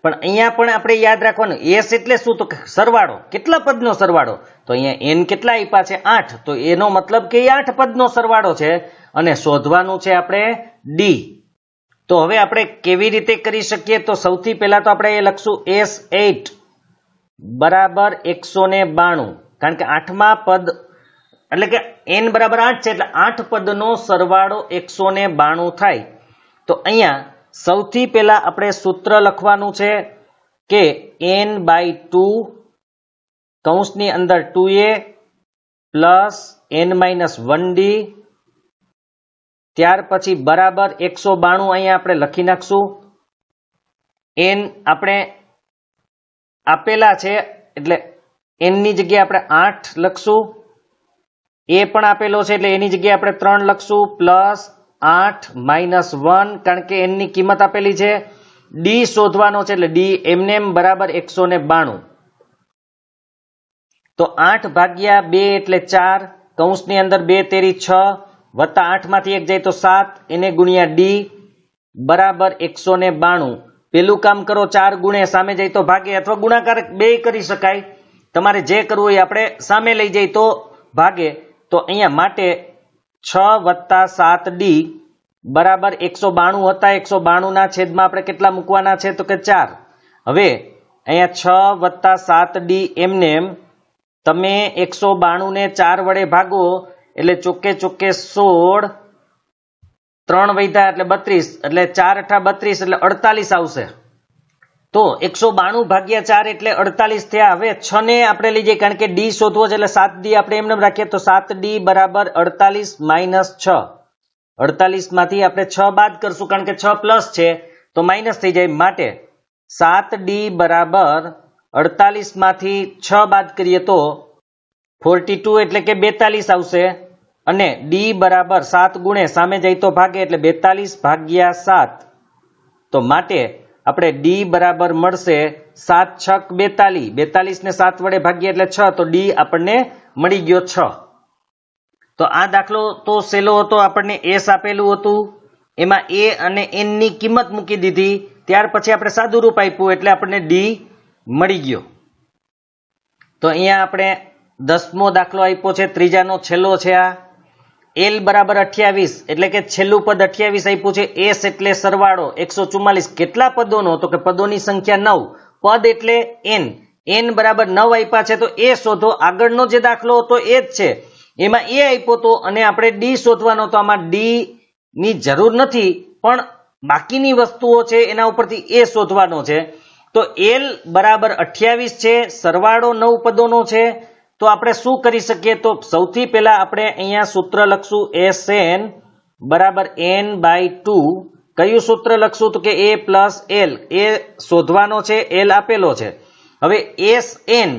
પણ અહીંયા પણ આપણે યાદ રાખવાનું, s એટલે શું તો સરવાળો, કેટલા પદનો સરવાળો. તો અહીંયા n કેટલા આપ્યા છે 8, તો એનો મતલબ કે 8 પદનો સરવાળો છે, અને શોધવાનું છે આપણે d. તો હવે આપણે કેવી રીતે કરી શકીએ તો સૌથી પહેલા તો આપણે એ લખશું s8 બરાબર 192, કારણ કે 8મા પદ એટલે કે n બરાબર 8 છે એટલે 8 પદનો સરવાળો 192 થાય. તો અહીંયા સૌથી પહેલા આપણે સૂત્ર લખવાનું છે કે n/2 કૌંસની અંદર 2a પ્લસ n-1d, ત્યાર પછી બરાબર 192 અહીંયા આપણે લખી નાખશું. n આપણે આપેલા છે એટલે n ની જગ્યાએ આપણે 8 લખશું. એ પણ આપેલો છે એટલે એની જગ્યાએ આપણે 3 લખશું, પ્લસ 8 -1, કારણ કે n ની કિંમત આપેલી છે. d શોધવાનો છે એટલે d એમનેમ બરાબર 192. તો 8 ભાગ્યા 2 એટલે 4, કૌંસની અંદર 2 તેરી 6 વત્તા 8 માંથી 1 જાય તો 7, એને ગુણ્યા d બરાબર 192. પેલું કામ કરો 4 ગુણે, સામે જાય તો ભાગે, અથવા ગુણાકાર બે કરી શકાય. તમારે જે કરવું હોય આપણે સામે લઈ જાય તો ભાગે. તો અહીંયા માટે 6 + 7d બરાબર 192 હતા. 192 ના છેદમાં આપણે કેટલા મૂકવાના છે તો કે 4. હવે અહીંયા 6 + 7d એમનેમ તમે 192 ને 4 વડે ભાગો એટલે ચોકે 16, 3 વધ્યા એટલે 32, એટલે 4 × 32 એટલે 48 આવશે. તો 192 ભાગ્યા 4 એટલે 48 થયા. હવે 6 ને આપણે લઈ જઈએ, કારણ કે d શોધવો છે એટલે 7d આપણે એમને રાખીએ. તો 7d બરાબર 48 - 6. 48 માંથી આપણે 6 બાદ કરશું, કારણ કે 6 પ્લસ છે તો માઇનસ થઈ જાય. માટે 7d બરાબર 48 માંથી 6 બાદ કરીએ તો 42 એટલે કે 42 આવશે. અને d બરાબર 7 ગુણે, સામે જાય તો ભાગે, એટલે 42 ભાગ્યા 7 તો માટે આપણે ડી બરાબર મળશે 7 છક 42, 42 ને 7 વડે ભાગીએ એટલે 6, તો ડી આપણને મળી ગયો 6. તો આ દાખલો તો સહેલો હતો, આપણને એસ આપેલું હતું, એમાં એ અને એન ની કિંમત મૂકી દીધી, ત્યાર પછી આપણે સાદું રૂપ આપ્યું એટલે આપણને ડી મળી ગયો. તો અહીંયા આપણે 10મો દાખલો આપ્યો છે, ત્રીજાનો છેલ્લો છે. આ એલ બરાબર 28 એટલે કે છેલ્લું પદ 28 આપ્યું છે. એસ એટલે સરવાળો 144, કેટલા પદોનો? તો કે પદોની સંખ્યા 9, પદ એટલે એન, એન બરાબર 9 આપ્યા છે. તો એ શોધો. આગળનો જે દાખલો હતો એ જ છે, એમાં એ આપ્યો તો અને આપણે ડી શોધવાનો, તો આમાં ડી ની જરૂર નથી, પણ બાકીની વસ્તુઓ છે એના ઉપરથી એ શોધવાનો છે. તો એલ બરાબર 28 છે, સરવાળો 9 પદોનો છે. તો આપણે શું કરી શકીએ? તો સૌથી પહેલા આપણે અહીંયા સૂત્ર લખશું SN બરાબર n/2. કયું સૂત્ર લખશું? તો કે a પ્લસ એલ, એ શોધવાનો છે, એલ આપેલો છે. હવે SN,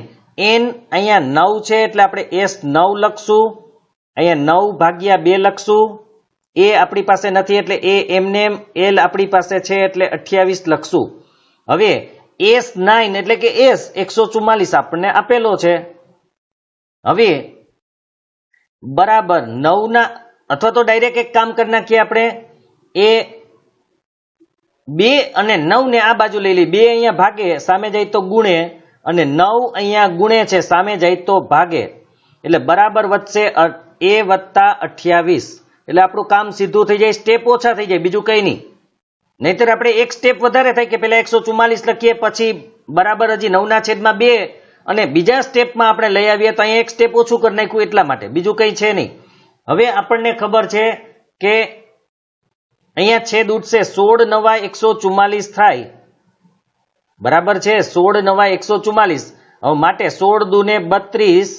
n અહીંયા 9 છે એટલે આપણે S9 લખશું, અહીંયા 9 ભાગ્યા 2 લખશું. એ આપણી પાસે નથી એટલે એ એમને એમ, એલ આપણી પાસે છે એટલે 28 લખશું. હવે S9 એટલે કે S 144 આપણને આપેલો છે. હવે બરાબર 9 ના, અથવા તો ડાયરેક્ટ એક કામ કરી નાખીએ આપણે, એ 2 અને 9 ને આ બાજુ લઈ લઈએ. 2 અહીંયા ભાગે, સામે જાય તો ગુણે, અને 9 અહીંયા ગુણે છે, સામે જાય તો ભાગે, એટલે બરાબર વધશે a વત્તા 28. એટલે આપણું કામ સીધું થઈ જાય, સ્ટેપ ઓછા થઈ જાય, બીજું કઈ નહીં. નહીતર આપણે એક સ્ટેપ વધારે થાય કે પેલા 144 લખીએ, પછી બરાબર હજી 9/2 અને બીજા સ્ટેપમાં આપણે લઈ આવીએ તો અહીંયા એક સ્ટેપ ઓછું કરી નાખ્યું એટલા માટે, બીજું કંઈ છે નહીં. હવે આપણને ખબર છે કે અહીંયા છેદ ઉઠશે, 16 નવા 144 થાય, બરાબર છે, 16 નવા 144. હવે માટે 16 દૂને 32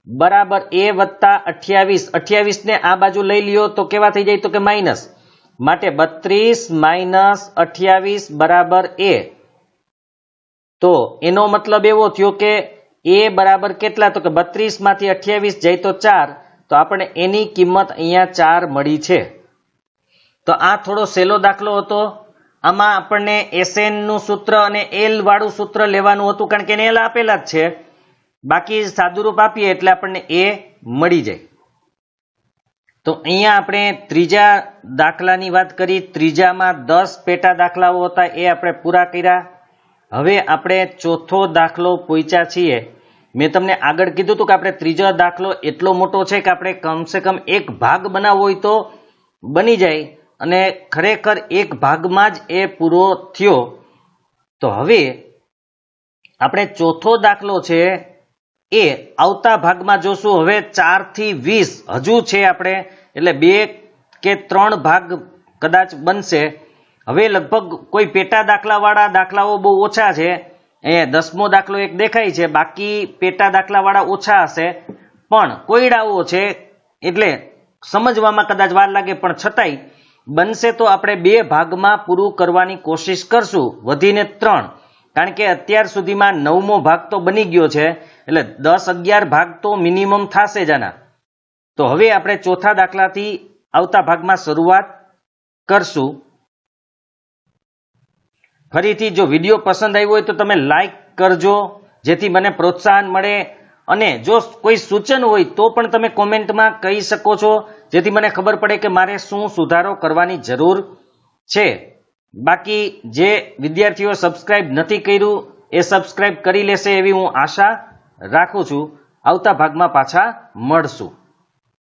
બરાબર a વત્તા 28. 28 ને આ બાજુ લઈ લ્યો તો કેવા થઈ જાય? તો કે માઇનસ, માટે 32 માઇનસ 28 બરાબર a. તો એનો મતલબ એવો થયો કે a બરાબર કેટલા? તો કે 32 માંથી 28 જાય તો 4, તો આપણે એની કિંમત અહીંયા 4 મળી છે. તો આ થોડો સહેલો દાખલો હતો. આમાં આપણને SN નું સૂત્ર અને L વાળું સૂત્ર લેવાનું હતું, કારણ કે એને L આપેલા જ છે. બાકી સાદુરૂપ આપીએ એટલે આપણને એ મળી જાય. તો અહીંયા આપણે ત્રીજા દાખલાની વાત કરી. ત્રીજામાં 10 પેટા દાખલાઓ હતા, એ આપણે પૂરા કર્યા. હવે આપણે ચોથો દાખલો પહોંચ્યા છીએ. મેં તમને આગળ કીધું હતું કે આપણે ત્રીજો દાખલો એટલો મોટો છે કે આપણે કમસે કમ એક ભાગ બનાવવો હોય તો બની જાય, અને ખરેખર એક ભાગમાં જ એ પૂરો થયો. તો હવે આપણે ચોથો દાખલો છે એ આવતા ભાગમાં જોશું. હવે 4 થી 20 હજુ છે આપણે, એટલે 2 કે 3 ભાગ કદાચ બનશે. હવે લગભગ કોઈ પેટા દાખલા વાળા દાખલાઓ બહુ ઓછા છે. અહીંયા 10મો દાખલો એક દેખાય છે, બાકી પેટા દાખલા વાળા ઓછા હશે, પણ કોયડાઓ છે એટલે સમજવામાં કદાચ વાર લાગે, પણ છતાંય બનશે તો આપણે 2 ભાગમાં પૂરું કરવાની કોશિશ કરશું, વધીને 3, કારણ કે અત્યાર સુધીમાં 9મો ભાગ તો બની ગયો છે, એટલે 10-11 ભાગ તો મિનિમમ થશે જ આના. તો હવે આપણે ચોથા દાખલાથી આવતા ભાગમાં શરૂઆત કરશું. ફરીથી જો વિડીયો પસંદ આવ્યો હોય તો તમે લાઈક કરજો, જેથી મને પ્રોત્સાહન મળે, અને જો કોઈ સૂચન હોય તો પણ તમે કોમેન્ટમાં કહી શકો છો, જેથી મને ખબર પડે કે મારે શું સુધારો કરવાની જરૂર છે. બાકી જે વિદ્યાર્થીઓ સબસ્ક્રાઇબ નથી કર્યું એ સબસ્ક્રાઇબ કરી લેશે એવી હું આશા રાખું છું. આવતા ભાગમાં પાછા મળશું.